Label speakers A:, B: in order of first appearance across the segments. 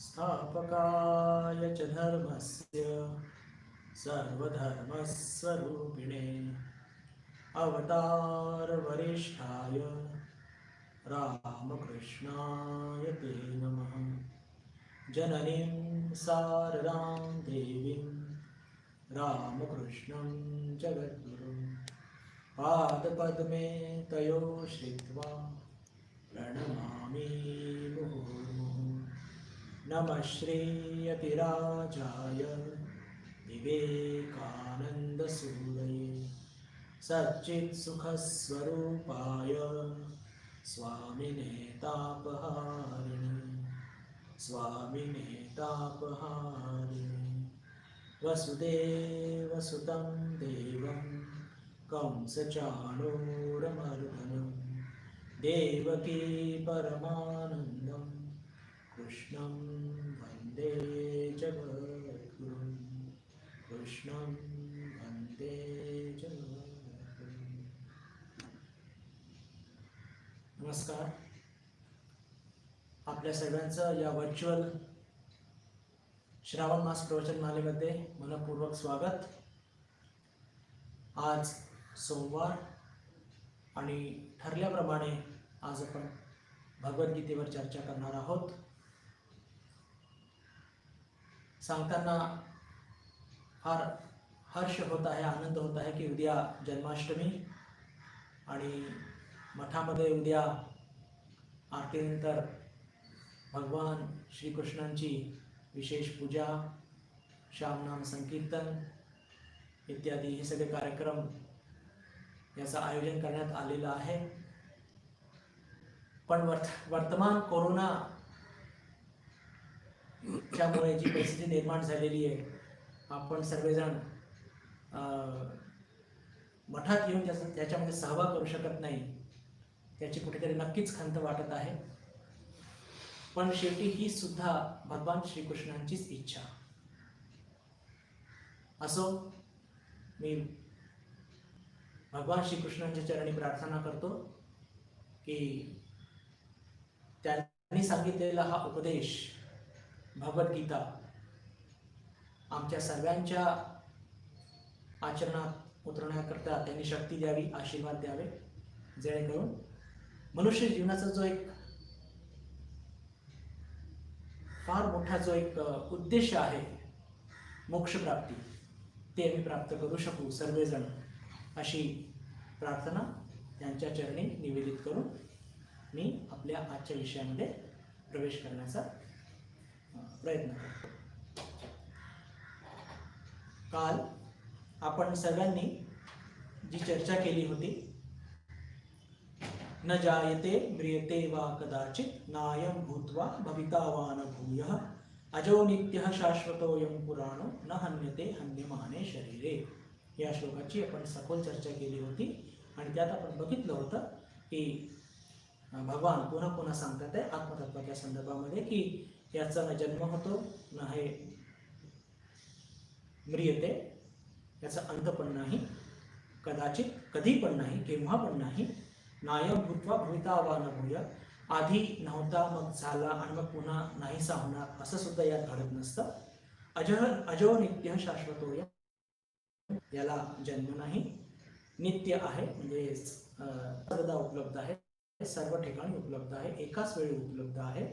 A: स्थापकाय च धर्मस्य सर्वधर्मस्वरूपिणे अवतारवरिष्ठाय रामकृष्णाय ते नमः। जननीं शारदां देवीं रामकृष्णं जगद्गुरुं पादपद्मे तयो श्रित्वा प्रणमामि मुहुर्मुहुः। नमः श्रीयतिराजाय विवेकानन्दसूरये सच्चित्सुखस्वरूपाय स्वामिने तापहारिणे वसुदेवसुतं देवं कंसचाणूरमर्दनं देवकी परमानन्दं कृष्णं वन्दे जगद्गुरुं कृष्णं वन्दे जगद्गुरुं। नमस्कार, आपल्या सर्वांचं या व्हर्च्युअल श्रावण मास प्रवचन मालेमध्ये मनपूर्वक स्वागत। आज सोमवार आणि ठरल्याप्रमाणे आज आपण भगवद्गीतेवर चर्चा करणार आहोत। सांगताना फार हर्ष होत आहे, आनंद होत आहे की उद्या जन्माष्टमी आणि मठामध्ये उद्या आरतीनंतर भगवान श्रीकृष्णांची विशेष पूजा, श्यामनाम संकीर्तन इत्यादी हे सगळे कार्यक्रम याचं आयोजन करण्यात आलेलं आहे। पण वर्तमान कोरोना त्यामुळे जी परिस्थिती निर्माण झालेली आहे, आपण सर्वजण मठात येऊन त्याच्यामध्ये सहभाग करू शकत नाही, त्याची कुठेतरी नक्कीच खंत वाटत आहे। पण शेवटी ही सुद्धा भगवान श्रीकृष्णांचीच इच्छा असो। मी भगवान श्रीकृष्णांच्या चरणी प्रार्थना करतो की त्यांनी सांगितलेला हा उपदेश भगवद्गीता आमच्या सर्वांच्या आचरणात उतरवण्याकरता त्यांनी शक्ती द्यावी, आशीर्वाद द्यावे, जेणेकरून मनुष्य जीवनाचा जो एक फार मोठा जो एक उद्देश आहे मोक्ष प्राप्ती, ते आम्ही प्राप्त करू शकू सर्वजण, अशी प्रार्थना त्यांच्या चरणी निवेदित करून मी आपल्या आजच्या विषयामध्ये प्रवेश करण्याचा प्रयत्न करतो। काल आपण सर्वांनी जी चर्चा केली होती, न जायते म्रियते वा कदाचित नायं भूत्वा भविता वा न भूयः अजो नित्यः शाश्वतोऽयं पुराणो न हन्यते हन्यमाने शरीरे, या श्लोकाची आपण सखोल चर्चा केली होती। आणि त्यात आपण बघितलं होतं की भगवान पुन्हा पुन्हा सांगतात आहे आत्मतत्वाच्या संदर्भामध्ये की याचा न जन्म होतो, न हे म्रियते, याचा अंत पण नाही, कदाचित कधी पण नाही, केव्हा पण नाही, नायं भूत्वा भविता वा न भूयः, आधी नव्हता मग झाला आणि मग पुन्हा नाहीसा होणार असं सुद्धा यात घडत नसतं। अजो नित्य शाश्वतोऽयं, याला जन्म नाही, नित्य आहे म्हणजे सर्वदा उपलब्ध आहे, सर्व ठिकाणी उपलब्ध आहे, एकाच वेळी उपलब्ध आहे,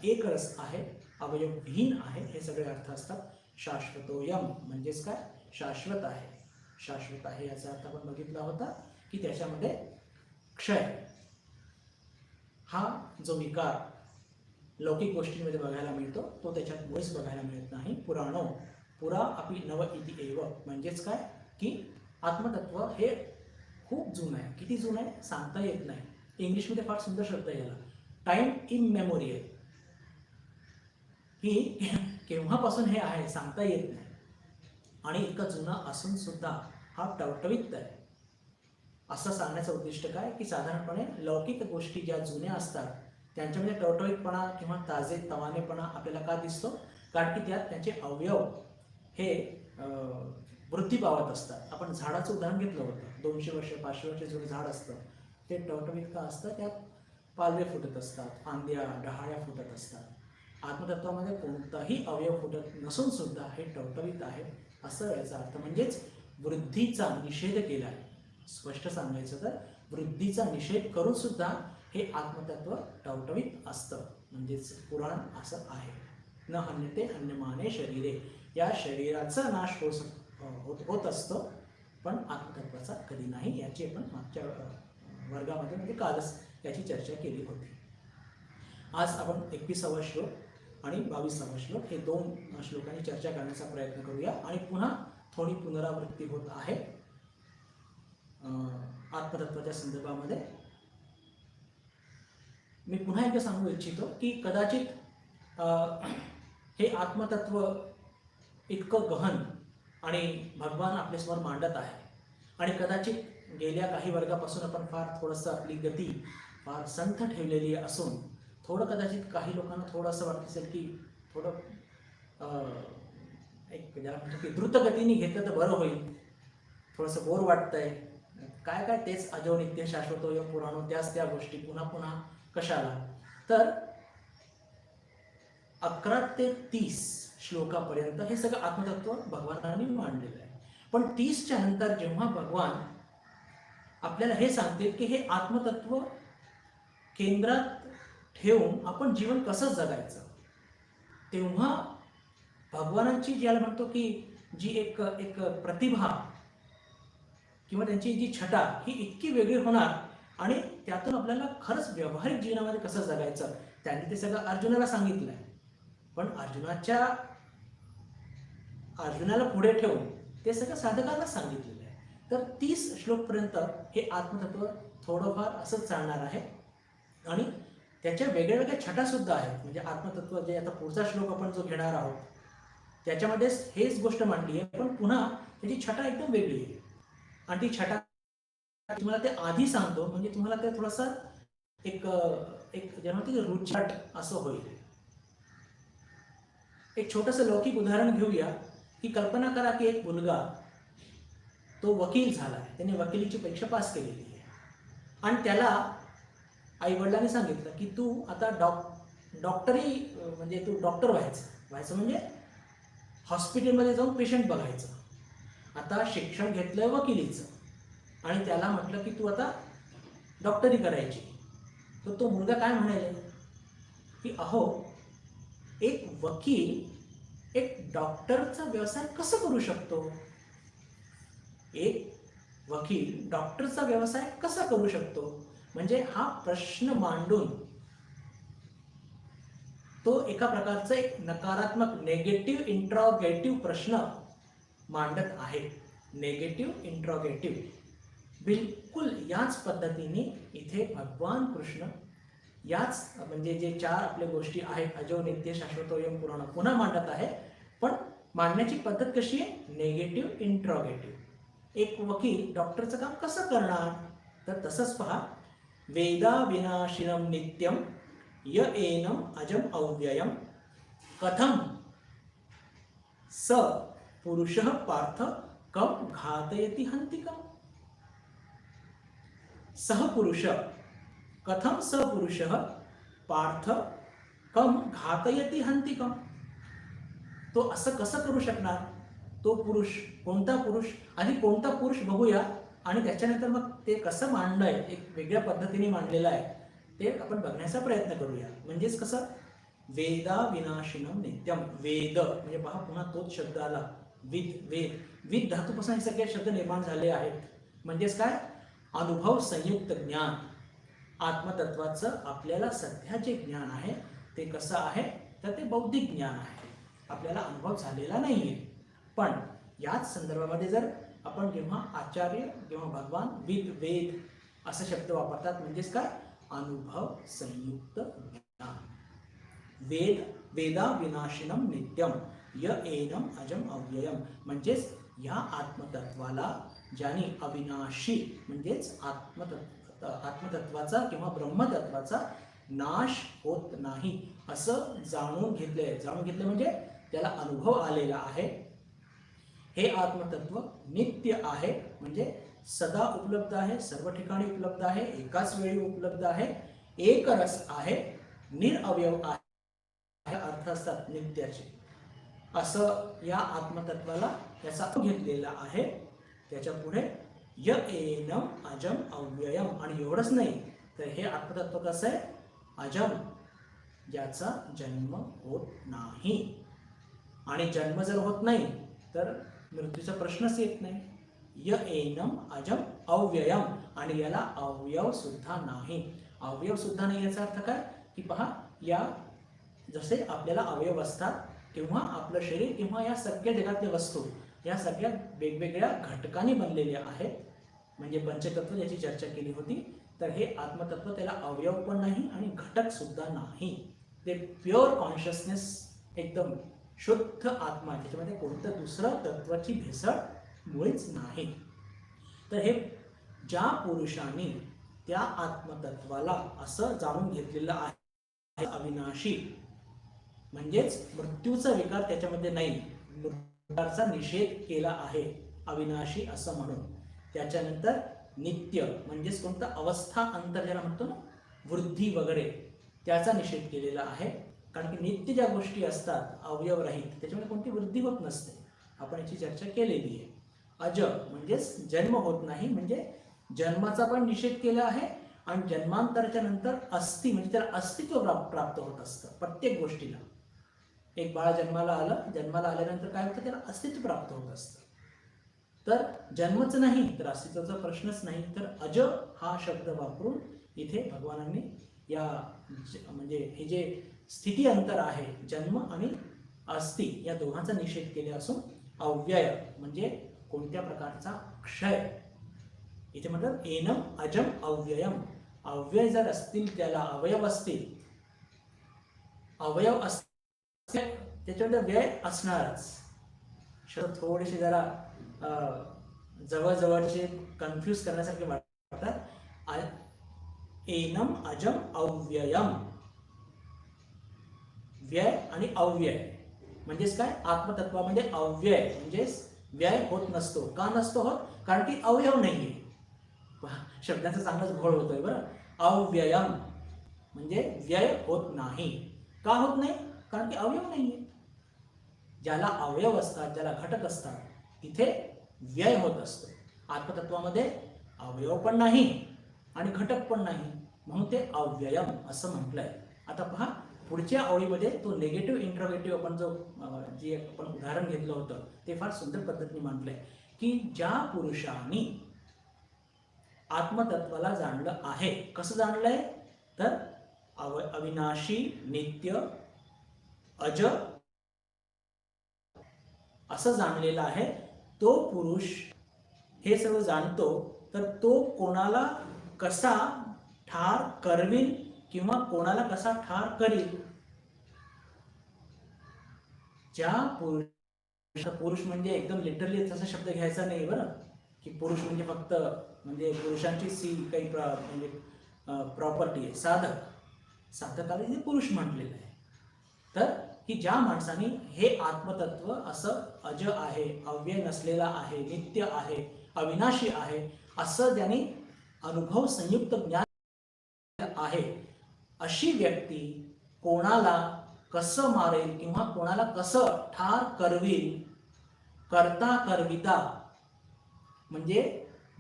A: एक रस आहे, अवयवहीन आहे, हे सगळे अर्थ असतात। शाश्वतोऽयं म्हणजेच काय, शाश्वत आहे। शाश्वत आहे याचा अर्थ आपण बघितला होता की त्याच्यामध्ये क्षय हा जो विकार लौकिक गोष्टींमध्ये बघायला मिळतो तो त्याच्यात मुळीच बघायला मिळत नाही। पुराणो पुरा अपि नव इति एव, म्हणजेच काय की आत्मतत्व हे खूप जुनं आहे। किती जुनं आहे सांगता येत नाही, इंग्लिशमध्ये फार सुंदर शब्द आहे याला, टाइम इममेमोरियल, की केव्हापासून हे आहे सांगता येत नाही, आणि इतकं जुनं असून सुद्धा हा टवटवीत आहे। असं सांगण्याचं उद्दिष्ट काय की साधारणपणे लौकिक गोष्टी ज्या जुन्या असतात त्यांच्यामध्ये टवटवीतपणा किंवा ताजे तवानेपणा आपल्याला का दिसतो, कारण की त्यात त्यांचे अवयव हे वृद्धी पावत असतात। आपण झाडाचं उदाहरण घेतलं होतं, 200 वर्ष 500 वर्ष जुनं झाड असतं ते टवटवीत का असतं, त्यात पालवे फुटत असतात, फांद्या डहाळ्या फुटत असतात, आत्मतत्वामध्ये कोणताही अवयव फुटत नसून सुद्धा हे टवटवीत आहे, असं याचा अर्थ. म्हणजेच वृद्धीचा निषेध केला आहे. स्पष्ट सांगायचं तर वृद्धीचा निषेध करून सुद्धा हे आत्मतत्व टवटवीत असतं. म्हणजेच पुराण असं आहे. न हन्यते हन्यमाने शरीरे, या शरीराचा नाश होत असतं, पण आत्मतत्वाचा कधी नाही. याची आपण मागच्या वर्गामध्ये म्हणजे कालच याची चर्चा केली होती. आज आपण 21वा श्लोक आणि 22वा श्लोक हे 2 श्लोकांनी चर्चा करण्याचा प्रयत्न करूया. आणि पुन्हा थोडी पुनरावृत्ती होत आहे आत्मतत्वाच्या संदर्भामध्ये. मी पुन्हा एकदा सांगू इच्छितो की कदाचित हे आत्मतत्व इतकं गहन आणि भगवान आपल्यासमोर मांडत आहे, आणि कदाचित गेल्या काही वर्गापासून आपण थोडंसं आपली गती फार संथ ठेवलेली असून थोडं कदाचित काही लोकांना थोडंसं वाटत असेल की थोडं एक ज्याला म्हणतो की द्रुत गतीने घेतलं तर बरं होईल, थोडंसं बोर वाटतंय, काय काय तेच अजो नित्य शाश्वतो य पुराणो, त्याच त्या गोष्टी पुन्हा पुन्हा कशाला. तर 11 ते 30 श्लोकापर्यंत हे सगळं आत्मतत्व भगवानांनी मांडलेलं आहे. पण 30च्या नंतर जेव्हा भगवान आपल्याला हे सांगतील की हे आत्मतत्व केंद्रात ठेवून आपण जीवन कसं जगायचं, तेव्हा भगवानांची ज्याला म्हणतो की जी एक प्रतिभा किंवा त्यांची जी छटा ही इतकी वेगळी होणार, आणि त्यातून आपल्याला खरंच व्यावहारिक जीवनामध्ये कसं जगायचं. त्यांनी ते सगळं अर्जुनाला सांगितलं आहे, पण अर्जुनाला पुढे ठेवून ते सगळं साधकांना सांगितलेलं आहे. तर 30 श्लोकपर्यंत हे आत्मतत्व थोडंफार असंच चालणार आहे, आणि त्याच्या वेगळ्या वेगळ्या छटा सुद्धा आहेत. म्हणजे आत्मतत्व जे आता पुढचा श्लोक आपण जो घेणार आहोत त्याच्यामध्येच हेच गोष्ट मांडली आहे, पण पुन्हा त्याची छटा एकदम वेगळी आहे. आणि ती छटा तुम्हाला ते आधी सांगतो, म्हणजे तुम्हाला ते थोडंसं एक जे म्हणतो की रुचाट असं होईल. एक छोटंसं लौकिक उदाहरण घेऊया की कल्पना करा की एक मुलगा तो वकील झाला आहे, त्याने वकिलीची परीक्षा पास केलेली आहे, आणि त्याला आई वडिलांनी सांगितलं की तू आता डॉक्टरी म्हणजे तू डॉक्टर व्हायचं म्हणजे हॉस्पिटलमध्ये जाऊन पेशंट बघायचं. आता शिक्षण घेतलंय वकिलीचं, आणि त्याला म्हटलं की तू आता डॉक्टरी करायची. तर तो मुलगा काय म्हणाले की अहो, एक वकील एक डॉक्टरचा व्यवसाय कसं करू शकतो, एक वकील डॉक्टरचा व्यवसाय कसा करू शकतो. म्हणजे हा प्रश्न मांडून तो एका प्रकारचा एक नकारात्मक नेगेटिव्ह इंट्रॉगेटिव्ह प्रश्न मांडत आहे. नेगेटिव्ह इंट्रॉगेटिव्ह बिलकुल याच पद्धतीने इथे भगवान कृष्ण याच म्हणजे जे 4 आपल्या गोष्टी आहेत अजो नित्य शाश्वतोयम पुराण पुन्हा मांडत आहे, पण मांडण्याची पद्धत कशी आहे, नेगेटिव्ह इंट्रॉगेटिव्ह. एक वकील डॉक्टरचं काम कसं करणार, तर तसंच पहा. वेदा विनाशिनम नित्यम य एनम अजम अव्ययम कथम स पुरुषः पार्थ कम घातयति हंतिकम. सह पुरुष कथम स पुरुषः पार्थ कम घातयति हंतिकम. तो असं कसं करू शकणार, तो पुरुष कोणता पुरुष, आधी कोणता पुरुष बघूया, आणि त्याच्यानंतर मग ते कसं मांडलंय, एक वेगळ्या पद्धतीने मांडलेलं आहे ते आपण बघण्याचा प्रयत्न करूया. म्हणजेच कसं, वेदा विनाशिनम नित्यम. वेद म्हणजे पहा पुन्हा तोच शब्द आला, विद धातूपासून हे सगळे शब्द निर्माण झाले आहेत. म्हणजेच काय, अनुभव संयुक्त ज्ञान. आत्मतत्वाचं आपल्याला सध्या जे ज्ञान आहे ते कसं आहे, तर ते बौद्धिक ज्ञान आहे, आपल्याला अनुभव झालेला नाहीये. पण याच संदर्भामध्ये जर आपण जेव्हा आचार्य किंवा भगवान वेद असे शब्द वापरतात, म्हणजेच काय, अनुभव संयुक्त ज्ञान. वेदा विनाशिनम नित्यम य एनम अजम अव्ययम. म्हणजेच या आत्मतत्वाला ज्याने अविनाशी म्हणजेच आत्मतत्वाचा किंवा ब्रह्मतत्वाचा नाश होत नाही असं जाणून घेतले म्हणजे त्याला अनुभव आलेला आहे. हे आत्मतत्व नित्य आहे, म्हणजे सदा उपलब्ध आहे, सर्व ठिकाणी उपलब्ध आहे, एकाच वेळी उपलब्ध आहे, एक रस आहे, निरअवयव आहे. अर्थ असतात नित्याचे, असं या आत्मतत्वाला याचा घेतलेला आहे. त्याच्या पुढे य एनम अजम अव्ययम, आणि एवढंच नाही तर हे आत्मतत्व कसं आहे, अजम, ज्याचा जन्म होत नाही. आणि जन्म जर होत नाही तर मृत्यूचा प्रश्नच येत नाही. य एनम अजम अव्ययम, आणि याला अवयव सुद्धा नाही. अवयव सुद्धा नाही याचा अर्थ काय की पहा, या जसे आपल्याला अवयव असतात किंवा आपलं शरीर किंवा या सगळ्या जगातल्या वस्तू या सगळ्या वेगवेगळ्या घटकांनी बनलेल्या आहेत, म्हणजे पंचतत्व ज्याची चर्चा केली होती. तर हे आत्मतत्व त्याला अवयव पण नाही आणि घटक सुद्धा नाही. ते प्युअर कॉन्शियसनेस, एकदम शुद्ध आत्मा, त्याच्यामध्ये कोणतं दुसरं तत्वाची भेसळ मुळीच नाही. तर हे ज्या पुरुषांनी त्या आत्मतत्वाला असं जाणून घेतलेलं आहे अविनाशी, म्हणजेच मृत्यूचा विकार त्याच्यामध्ये नाही, मृत्यूचा निषेध केला आहे अविनाशी असं म्हणून. त्याच्यानंतर नित्य म्हणजेच कोणता अवस्था अंतर ज्याला म्हणतो ना, वृद्धी वगैरे, त्याचा निषेध केलेला आहे. कारण की नित्य ज्या गोष्टी असतात अवयवरहित त्याच्यामध्ये कोणती वृद्धी होत नसते, आपण याची चर्चा केलेली आहे. अज म्हणजेच जन्म होत नाही, म्हणजे जन्माचा पण निषेध केला आहे. आणि जन्मांतराच्या नंतर अस्थि म्हणजे त्याला अस्तित्व प्राप्त होत असतं प्रत्येक गोष्टीला. एक बाळ जन्माला आल्यानंतर काय होतं, त्याला अस्तित्व प्राप्त होत असतं. तर जन्मच नाही तर अस्तित्वाचा प्रश्नच नाही. तर अज हा शब्द वापरून इथे भगवानांनी या म्हणजे हे जे स्थिती अंतर आहे, जन्म आणि अस्थि, या दोघांचा निषेध केले असून अव्यय म्हणजे कोणत्या प्रकारचा क्षय, इथे म्हणतात एनम अजम अव्ययम. अव्यय जर असतील, त्याला अवयव असतील, अवयव असतील त्याच्यामध्ये व्यय असणारच. शब्द थोडेसे जरा जवळजवळचे कन्फ्यूज करण्यासारखे वाटतात. एनम अजम अव्ययम, व्यय आणि अव्यय म्हणजेच काय, आत्मतत्वामध्ये अव्यय म्हणजेच व्यय होत नसतो. का नसतो होत, कारण की अवयव नाहीये. शब्दाचा चांगलाच घोळ होतोय बरं. अव्ययम म्हणजे व्यय होत नाही. का होत नाही, कारण की अवयव नाहीये. ज्याला अवयव असतात, ज्याला घटक असतात, तिथे व्यय होत असतो. आत्मतत्वामध्ये अवयव पण नाही आणि घटक पण नाही, म्हणून ते अव्ययम असं म्हटलंय. आता पहा पुढच्या ओळीमध्ये तो नेगेटिव्ह इंट्रोगेटिव्ह आपण जे आपण उदाहरण घेतलं होतं ते फार सुंदर पद्धतीने म्हटलंय की ज्या पुरुषांनी आत्मतत्वाला जाणलं आहे, कसं जाणलंय तर अविनाशी, नित्य, अज असं जाणलेलं आहे. तो पुरुष हे सर्व जाणतो, तर तो कोणाला कसा ठार करविल किंवा कोणाला कसा ठार करील. ज्या पुरुष म्हणजे एकदम लिटरली तसा शब्द घ्यायचा नाही बरं, की पुरुष म्हणजे फक्त म्हणजे पुरुषांची सी काही म्हणजे प्रॉपर्टी आहे. साधकाला इथे पुरुष म्हटलेलं आहे. तर की ज्या माणसाने हे आत्मतत्व असं अज आहे, अव्यय नसलेला आहे, नित्य आहे, अविनाशी आहे असं ज्यांनी अनुभव संयुक्त ज्ञान आहे, अशी व्यक्ती कोणाला कसं मारेल किंवा कोणाला कसं ठार करविल, करता करविता म्हणजे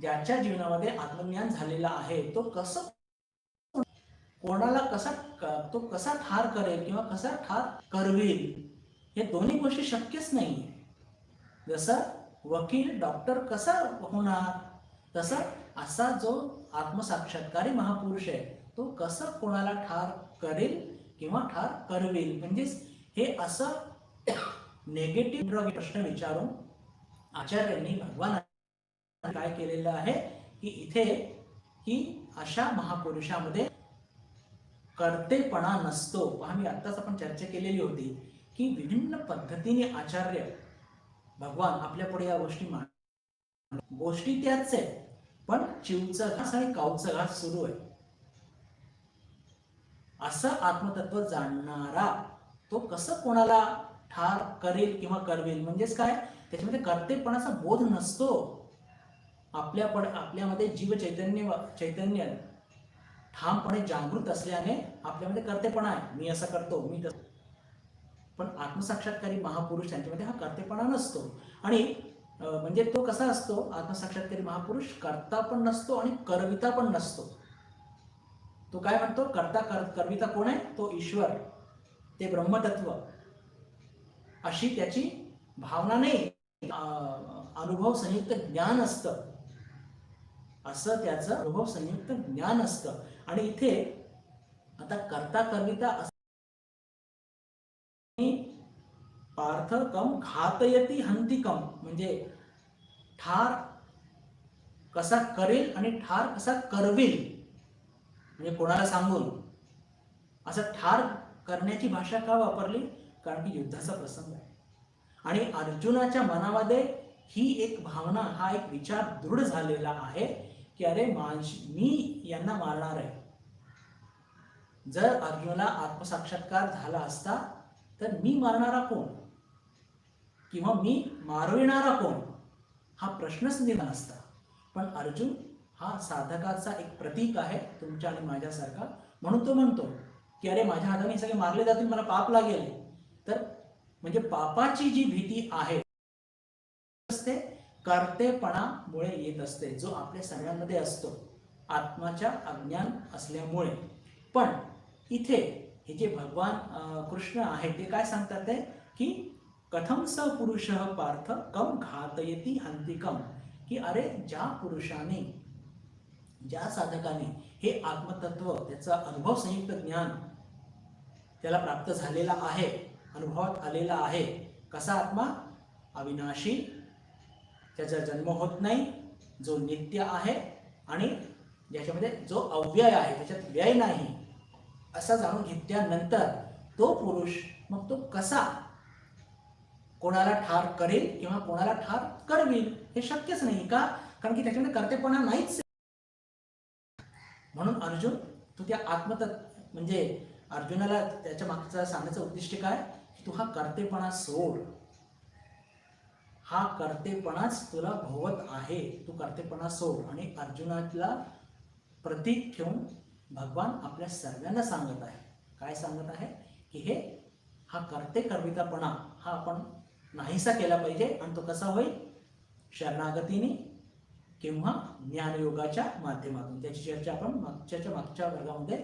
A: ज्याच्या जीवनामध्ये आत्मज्ञान झालेला आहे तो कसं कोणाला तो कसा ठार करेल किंवा कसा ठार करविल, हे दोन्ही गोष्टी शक्यच नाही. जसं वकील डॉक्टर कसा होणार, तसा असा जो आत्मसाक्षात्कारी महापुरुष आहे तो कसं कोणाला ठार करेल किंवा ठार करविल. म्हणजेच हे असं नेगेटिव्ह प्रश्न विचारून आचार्यांनी भगवान काय केलेलं आहे की इथे की अशा महापुरुषामध्ये कर्तेपणा नसतो. आम्ही आत्ताच आपण चर्चा केलेली होती की विभिन्न पद्धतीने आचार्य भगवान आपल्या पुढे या गोष्टी त्याच आहेत, पण चिवचा घास आणि काऊचा घास सुरू आहे. असं आत्मतत्व जाणणारा तो कसं कोणाला ठार करेल किंवा करवेल, म्हणजेच काय त्याच्यामध्ये कर्तेपणाचा बोध नसतो. आपल्यामध्ये जीव चैतन्य ठामपणे जागृत असल्याने आपल्यामध्ये कर्तेपणा आहे. मी असं करतो, मी पण आत्मसाक्षात्कारी महापुरुष त्यांच्यामध्ये हा कर्तेपणा नसतो. आणि म्हणजे तो कसा असतो, आत्मसाक्षात्कारी महापुरुष करता पण नसतो आणि करविता पण नसतो. तो काय म्हणतो, करविता कोण आहे, तो ईश्वर, ते ब्रह्मतत्व, अशी त्याची भावना नाही, अनुभव संयुक्त ज्ञान असतं, असं त्याचं अनुभव संयुक्त ज्ञान असतं. आणि इथे आता करता करविता पार्थ कम घातयती हंतिकम, म्हणजे ठार कसा करेल आणि ठार कसा करविल, म्हणजे कोणाला सांगून, असं ठार करण्याची भाषा का वापरली, कारण की युद्धाचा प्रसंग आहे. आणि अर्जुनाच्या मनामध्ये ही एक भावना, हा एक विचार दृढ झालेला आहे की अरे मी यांना मारणार आहे. जर अर्जुनाला आत्मसाक्षात्कार झाला असता तर मी मारणारा कोण किंवा मी मारविणारा कोण, हा प्रश्नच निर्माण असता. पण अर्जुन हा साधकाचा एक प्रतीक आहे, तुमच्या आणि माझ्यासारखा, म्हणून तो म्हणतो की अरे माझ्या हाताने सगळे मारले जातील, मला पाप लागेल. तर म्हणजे पापाची जी भीती आहे असते कर्तेपणामुळे येत असते, जो आपल्या सगळ्यांमध्ये असतो आत्माच्या अज्ञान असल्यामुळे. पण इथे हे जे भगवान कृष्ण आहे ते काय सांगतात ते, की कथम स पुरुष पार्थ कम घातयती हंतिकम, की अरे ज्या पुरुषाने, ज्या साधकाने हे आत्मतत्व, त्याचा अनुभव संयुक्त ज्ञान त्याला प्राप्त झालेला आहे, अनुभवात आलेला आहे, कसा आत्मा, अविनाशी, त्याचा जन्म होत नाही, जो नित्य आहे आणि ज्याच्यामध्ये जो अव्यय आहे, त्याच्यात व्यय नाही, असा जाणून घेतल्यानंतर तो पुरुष मग तो कसा कोणाला ठार करेल किंवा कोणाला ठार करविल, हे शक्यच नाही. का, कारण की त्याच्यामध्ये कर्तेपणा नाहीच. म्हणून अर्जुन तू त्या म्हणजे अर्जुनाला त्याच्या मागचा सांगण्याचं उद्दिष्ट काय, की तू हा कर्तेपणा सोड, हा कर्तेपणाच तुला भोवत आहे, तू कर्तेपणा सोड. आणि अर्जुनाला प्रतीक ठेवून भगवान आपल्या सर्वांना सांगत आहे, काय सांगत आहे, की हा कर्वितापणा हा आपण नाहीसा केला पाहिजे. आणि तो कसा होईल, शरणागतीने किंवा ज्ञानयोगाच्या माध्यमातून. त्याची चर्चा आपण मागच्या वर्गामध्ये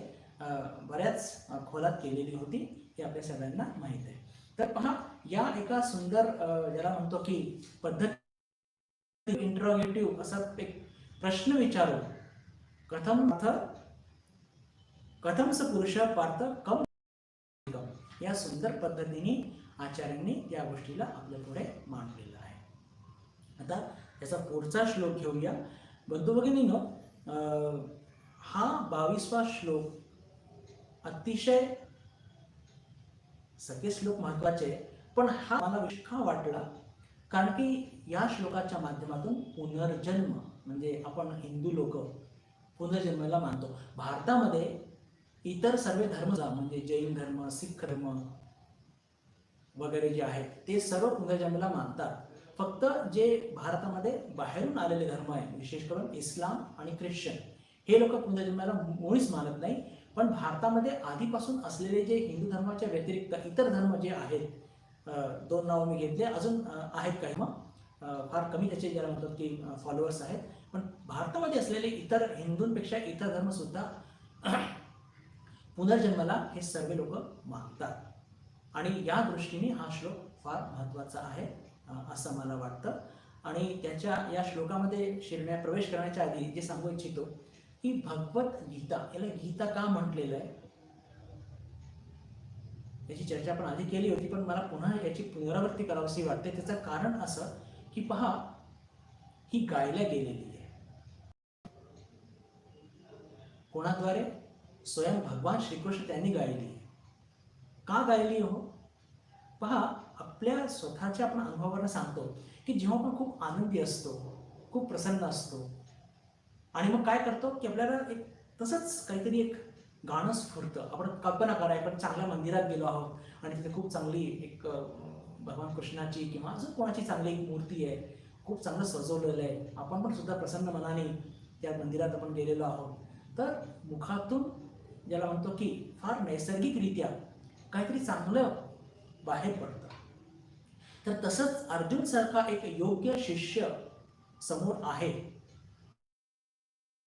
A: बऱ्याच खोलात केलेली होती, हे आपल्या सगळ्यांना माहीत आहे. तर पहा, या एका सुंदर ज्याला म्हणतो की पद्धत इंट्रोगेटिव्ह असा एक प्रश्न विचारून कथमस पुरुष पार्थ कम, या सुंदर पद्धतीने आचार्यांनी या गोष्टीला आपल्या पुढे मांडलेलं आहे. आता याचा पुढचा श्लोक घेऊया. बंधू भगिनींनो, हा 22वा श्लोक अतिशय सगळे श्लोक महत्वाचे, पण हा मला विशेष का वाटला, कारण की या श्लोकाच्या माध्यमातून पुनर्जन्म, म्हणजे आपण हिंदू लोक पुनर्जन्माला मानतो. भारतामध्ये इतर सर्व धर्म, म्हणजे जैन धर्म, सिख धर्म वगैरे जे आहेत ते सर्व पुनर्जन्माला मानतात. फक्त जे भारतामध्ये बाहेरून आलेले धर्म आहे, विशेष करून इस्लाम आणि ख्रिश्चन, हे लोक पुनर्जन्माला मुळीच मानत नाही. पण भारतामध्ये आधीपासून असलेले जे हिंदू धर्माच्या व्यतिरिक्त इतर धर्म जे आहेत, 2 नाव मी घेतले, अजून आहेत काही, मग फार कमी त्याचे ज्याला म्हणतात की फॉलोअर्स आहेत. पण भारतामध्ये असलेले इतर हिंदूंपेक्षा इतर धर्म सुद्धा पुनर्जन्माला हे सर्व लोक मानतात. आणि या दृष्टीने हा श्लोक फार महत्त्वाचा आहे असं मला वाटतं. आणि त्याच्या या श्लोकामध्ये प्रवेश करण्याच्या आधी जे सांगू इच्छितो की भगवद्गीता, याला गीता का म्हटलेलं आहे याची चर्चा आपण आधी केली होती, पण मला पुन्हा याची पुनरावृत्ती करावीशी वाटते. त्याचं कारण असं की पहा, ही गायला गेलेली आहे कोणाद्वारे, स्वयं भगवान श्रीकृष्ण त्यांनी गायली. का गायली हो? पहा, आपल्या स्वतःच्या आपण अनुभवावरून सांगतो की जेव्हा आपण खूप आनंदी असतो, खूप प्रसन्न असतो, आणि मग काय करतो की आपल्याला एक तसंच काहीतरी एक गाणं स्फुरतं. आपण कल्पना करा, आपण चांगल्या मंदिरात गेलो आहोत आणि तिथे खूप चांगली एक भगवान कृष्णाची किंवा अजून कोणाची चांगली एक मूर्ती आहे, खूप चांगलं सजवलेलं आहे, आपण पण सुद्धा प्रसन्न मनाने त्या मंदिरात आपण गेलेलो आहोत. तर मुखातून ज्याला म्हणतो की फार नैसर्गिकरित्या काहीतरी चांगलं बाहेर पडतं. तर तसंच अर्जुन सारखा एक योग्य शिष्य समोर आहे,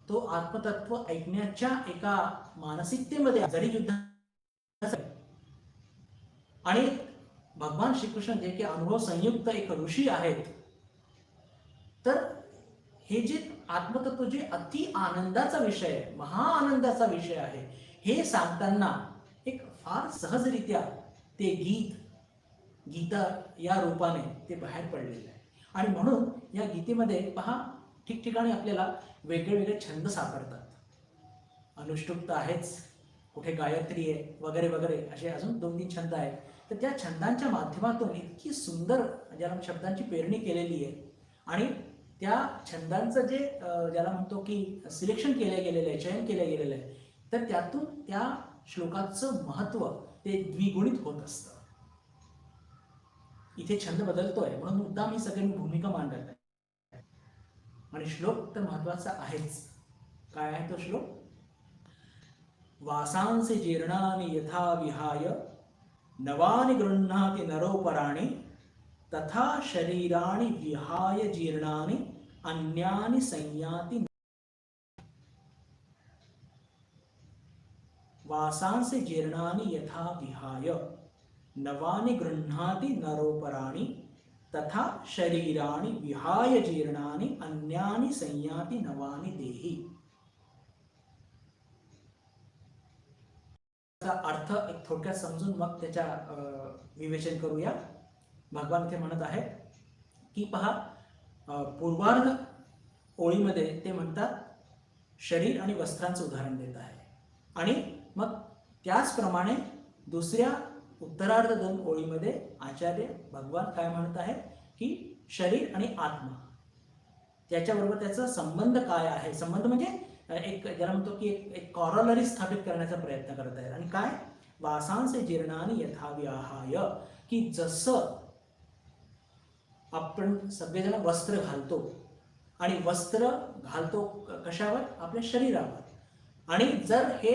A: तो आत्मतत्व ऐकण्याच्या एका मानसिकतेमध्ये जरी युद्ध आणि भगवान श्रीकृष्ण जे की अनुभव संयुक्त एक ऋषी आहेत, तर हे जे आत्मतत्व जे अति आनंदाचा विषय आहे, महाआनंदाचा विषय आहे, हे सांगताना एक फार सहजरित्या ते गीता या रूपाने ते बाहेर पडलेलं आहे. आणि म्हणून या गीतेमध्ये पहा, ठिकठिकाणी आपल्याला वेगळे वेगळे छंद सापडतात. अनुष्टुप तर आहेच, कुठे गायत्री आहे वगैरे वगैरे, असे अजून 2-3 छंद आहेत. तर त्या छंदांच्या माध्यमातून इतकी सुंदर ज्याला शब्दांची पेरणी केलेली आहे आणि त्या छंदांचं जे ज्याला म्हणतो की सिलेक्शन केलं गेलेलं आहे, चयन केलं गेलेलं आहे, तर त्यातून त्या श्लोकाचं महत्त्व ते द्विगुणित होत असतं. इथे छंद बदलतोय म्हणून मुद्दाम ही सगळी भूमिका मांडत आहे. आणि श्लोक तर महत्वाचा आहेच. काय आहे तो श्लोक? वासांसी जीर्णानि यथा विहाय नवानि गृह्णाति नरोपराणि तथा शरीराणि विहाय जीर्णानि अन्यानि संयाति. वासांसी जीर्णानि यथा विहाय नवानि गृह्णाति नरोपराणि तथा शरीराणि विहाय जीर्णानि अन्यानि संयाति नवानि देहि. अर्थ एक थोडक्यात समजून मग त्याच्या विवेचन करूया. भगवान इथे म्हणत आहे की पहा, पूर्वार्ध ओळीमध्ये ते म्हणतात शरीर आणि वस्त्रांचं उदाहरण देत आहे, आणि मग त्याचप्रमाणे दुसऱ्या उत्तरार्ध 2 ओळीमध्ये आचार्य भगवान काय म्हणत आहे की शरीर आणि आत्मा त्याच्याबरोबर त्याचा संबंध काय आहे. संबंध म्हणजे एक ज्याला म्हणतो की एक कॉरलरी स्थापित करण्याचा प्रयत्न करत आहेत. आणि काय? वासांचे जीर्णानि यथा विहाय, की जसं आपण सगळेजण वस्त्र घालतो आणि वस्त्र घालतो कशावर? आपल्या शरीरावर. आणि जर हे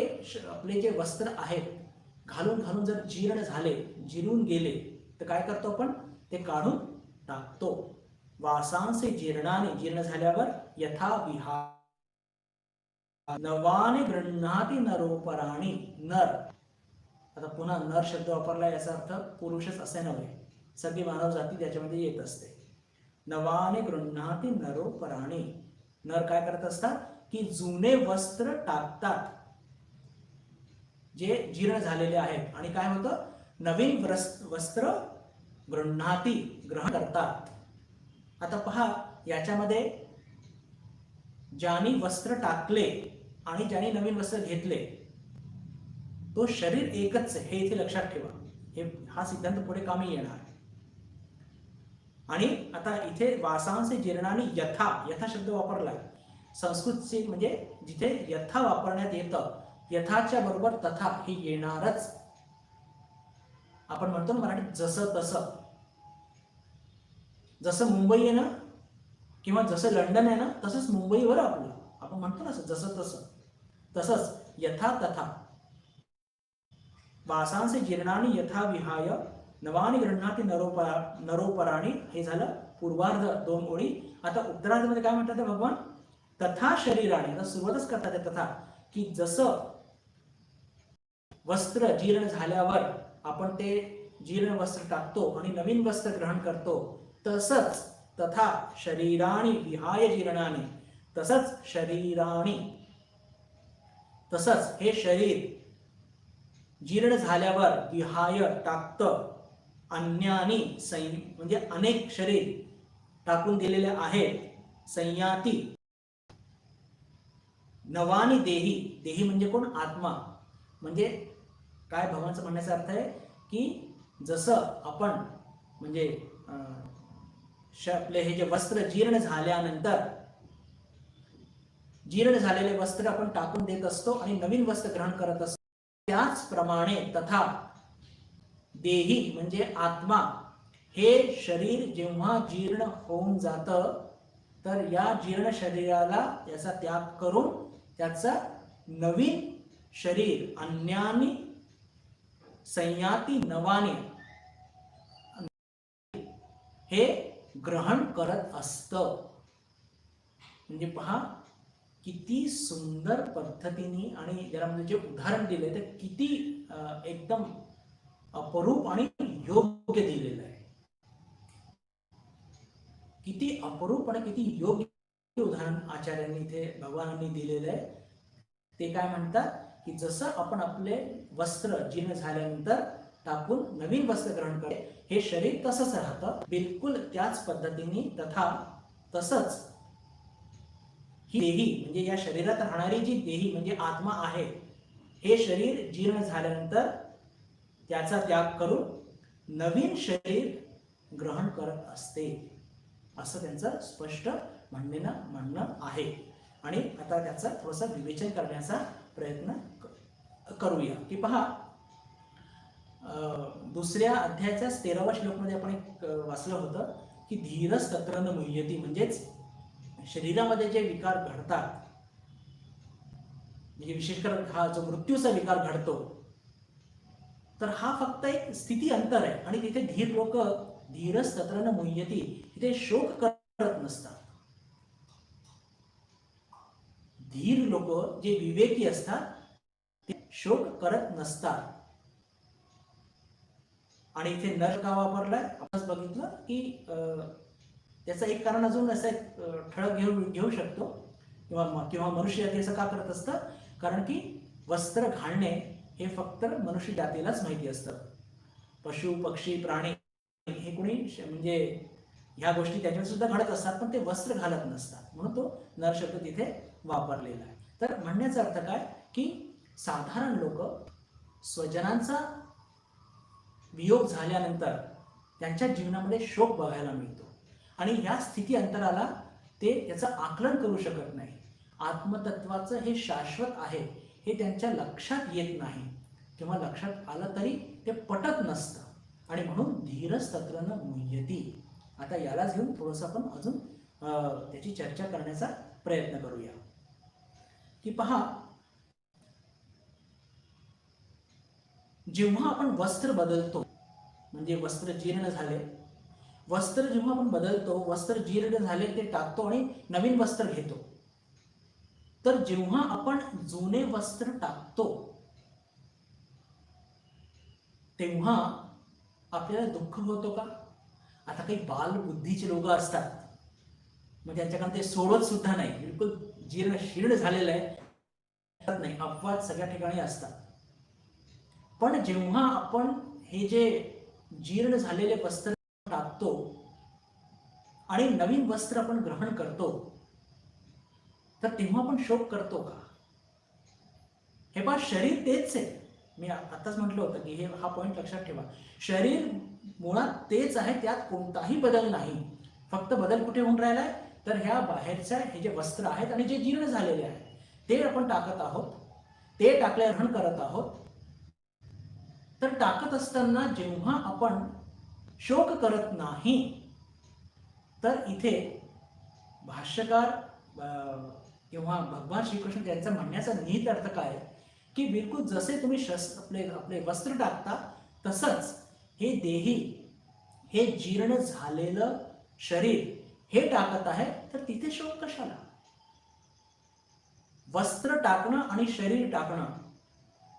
A: आपले जे वस्त्र आहेत घालून घालून जर जीर्ण झाले, जिरून गेले, तर काय करतो आपण? ते काढून टाकतो. वासांचे जीर्णानि, जीर्ण झाल्यावर यथा विहाय नवानि गृह्णाति नरोपराणि. नर, आता पुन्हा नर शब्द वापरला, याचा अर्थ पुरुषच असे नव्हे, सगळी मानव जाती त्याच्यामध्ये येत असते. नवानि गृह्णाति नरोपराणि. नर काय करत असतात की जुने वस्त्र टाकतात जे जीर्ण झालेले आहेत, आणि काय होतं? नवीन वस्त्र गृह्णाति, ग्रहण करतात. आता पहा, याच्यामध्ये ज्याने वस्त्र टाकले आणि ज्याने नवीन वस्त्र घेतले, तो शरीर एकच हे इथे लक्षात ठेवा. हा सिद्धांत पुढे कामी येणार. आणि आता इथे वासांचे जीर्णानि यथा, यथा शब्द वापरलाय संस्कृतचे, म्हणजे जिथे यथा वापरण्यात येतं, यथाच्या बरोबर तथा हे येणारच. आपण म्हणतो ना मराठीत जसं तसं. जसं मुंबई आहे ना, किंवा जसं लंडन आहे ना, तसंच मुंबईवर आपलं, आपण म्हणतो ना जसं तसं. तसंच यथा तथा. वासांचे जीर्णानि यथा विहाय नवानि गृह्णाति नरोपराणि. हे झालं पूर्वार्ध 2 ओळी. आता उत्तरार्धामध्ये काय म्हणतात भगवान? तथा शरीराने. आता सुरुवातच करतात तथा, की जसं वस्त्र जीर्ण झाल्यावर आपण ते जीर्ण वस्त्र टाकतो आणि नवीन वस्त्र ग्रहण करतो, तसंच तथा शरीराणि विहाय जीर्णानि. तसंच शरीराणि, तसंच हे शरीर जीर्ण झाल्यावर विहाय टाकतं, अन्यानी म्हणजे अनेक शरीर टाकून दिलेले आहेत, संयाती नवानी देही. देही म्हणजे कोण? आत्मा. म्हणजे काय भगवानचं म्हणण्याचा अर्थ आहे की जसं आपण म्हणजे आपले हे जे वस्त्र जीर्ण झाल्यानंतर जीर्ण झालेले वस्त्र आपण टाकून देत असतो आणि नवीन वस्त्र ग्रहण करत असतो, त्याचप्रमाणे तथा देही म्हणजे आत्मा, हे शरीर जेव्हा जीर्ण होऊन जातं, तर या जीर्ण शरीराला याचा त्याग करून त्याचं नवीन शरीर अन्यानी संयाती नवानी, हे ग्रहण करत असतं. म्हणजे पहा किती सुंदर पद्धतीने आणि ज्याला म्हणजे जे उदाहरण दिले ते किती एकदम अपरूप आणि योग्य दिलेलं आहे. किती अपरूप आणि किती योग्य उदाहरण आचार्यांनी इथे भगवानांनी दिलेलं आहे. ते काय म्हणतात की जसं आपण आपले वस्त्र जीर्ण झाल्यानंतर टाकून नवीन वस्त्र ग्रहण करते, हे शरीर तसंच राहतं बिलकुल त्याच पद्धतीने. तसंच ही देही म्हणजे या शरीरात राहणारी जी देही म्हणजे आत्मा आहे, हे शरीर जीर्ण झाल्यानंतर त्याचा त्याग करून नवीन शरीर ग्रहण करत असते, असं त्यांचं स्पष्ट म्हणणं आहे. आणि आता त्याचा थोडंसं विवेचन करण्याचा प्रयत्न करूया. की पहा दुसऱ्या अध्यायाच्या 13व्या श्लोकमध्ये आपण एक वाचलं होतं की धीरस तत्र न मुह्यति, म्हणजेच शरीरामध्ये जे विकार घडतात, म्हणजे विशेष करून हा जो मृत्यूचा विकार घडतो, तर हा फक्त एक स्थिती अंतर आहे. आणि तिथे धीर लोक धीरस तत्र न मुह्यति, तिथे शोक करत नसतात. धीर लोक जे विवेकी असतात ते शोक करत नसतात. आणि इथे नर का वापरलाय आपणच बघितलं की त्याचं एक कारण अजून असं ठळक घेऊ शकतो, किंवा मनुष्य जाती असं का करत असतं, कारण की वस्त्र घालणे हे फक्त मनुष्य जातीलाच माहिती असतं. पशु पक्षी प्राणी हे कोणी म्हणजे ह्या गोष्टी त्याच्यावर सुद्धा घडत असतात, पण ते वस्त्र घालत नसतात, म्हणून तो नर शब्द तिथे वापरलेला आहे. तर म्हणण्याचा अर्थ काय की साधारण लोक स्वजनांचा वियोग झाल्यानंतर त्यांच्या जीवनामध्ये शोक बघायला मिळतो, आणि ह्या स्थिती अंतराला ते त्याचं आकलन करू शकत नाही. आत्मतत्वाचं हे शाश्वत आहे हे त्यांच्या लक्षात येत नाही, किंवा लक्षात आलं तरी ते पटत नसतं, आणि म्हणून धीरस तत्र न मुह्यति. आता यालाच घेऊन थोडंसं आपण अजून त्याची चर्चा करण्याचा प्रयत्न करूया. की पहा, जेव्हा आपण वस्त्र बदलतो, म्हणजे वस्त्र जीर्ण झाले, वस्त्र जेव्हा आपण बदलतो, वस्त्र जीर्ण झाले ते टाकतो आणि नवीन वस्त्र घेतो, तर जेव्हा आपण जुने वस्त्र टाकतो तेव्हा आपल्याला दुःख होतो का? आता काही बालबुद्धीचे लोक असतात, म्हणजे त्यांच्याकडे ते सोडत सुद्धा नाही, बिलकुल जीर्ण शीर्ण झालेलं आहे नाही, अपवाद सगळ्या ठिकाणी असतात. पण जेव्हा आपण हे जे जीर्ण झालेले वस्त्र टाकतो आणि नवीन वस्त्र आपण ग्रहण करतो, तर तेव्हा आपण शोक करतो का? हे पहा, शरीर तेच आहे. मी आताच म्हटलं होतं की हा पॉइंट लक्षात ठेवा. शरीर मुळात तेच आहे, त्यात कोणताही बदल नाही. फक्त बदल कुठे होऊन राहिलाय, तर ह्या बाहेरच्या हे जे वस्त्र आहेत आणि जे जीर्ण झालेले आहेत ते आपण टाकत आहोत, ते टाकले ग्रहण करत आहोत. तर टाकत असताना जेव्हा आपण शोक करत नाही, तर इथे भाष्यकार किंवा भगवान श्रीकृष्ण त्यांचा म्हणण्याचा निहित अर्थ काय की बिलकुल जसे तुम्ही आपले वस्त्र टाकता, तसंच हे देही, हे जीर्ण झालेलं शरीर हे टाकत आहे, तर तिथे शोक कशाला? वस्त्र टाकणं आणि शरीर टाकणं,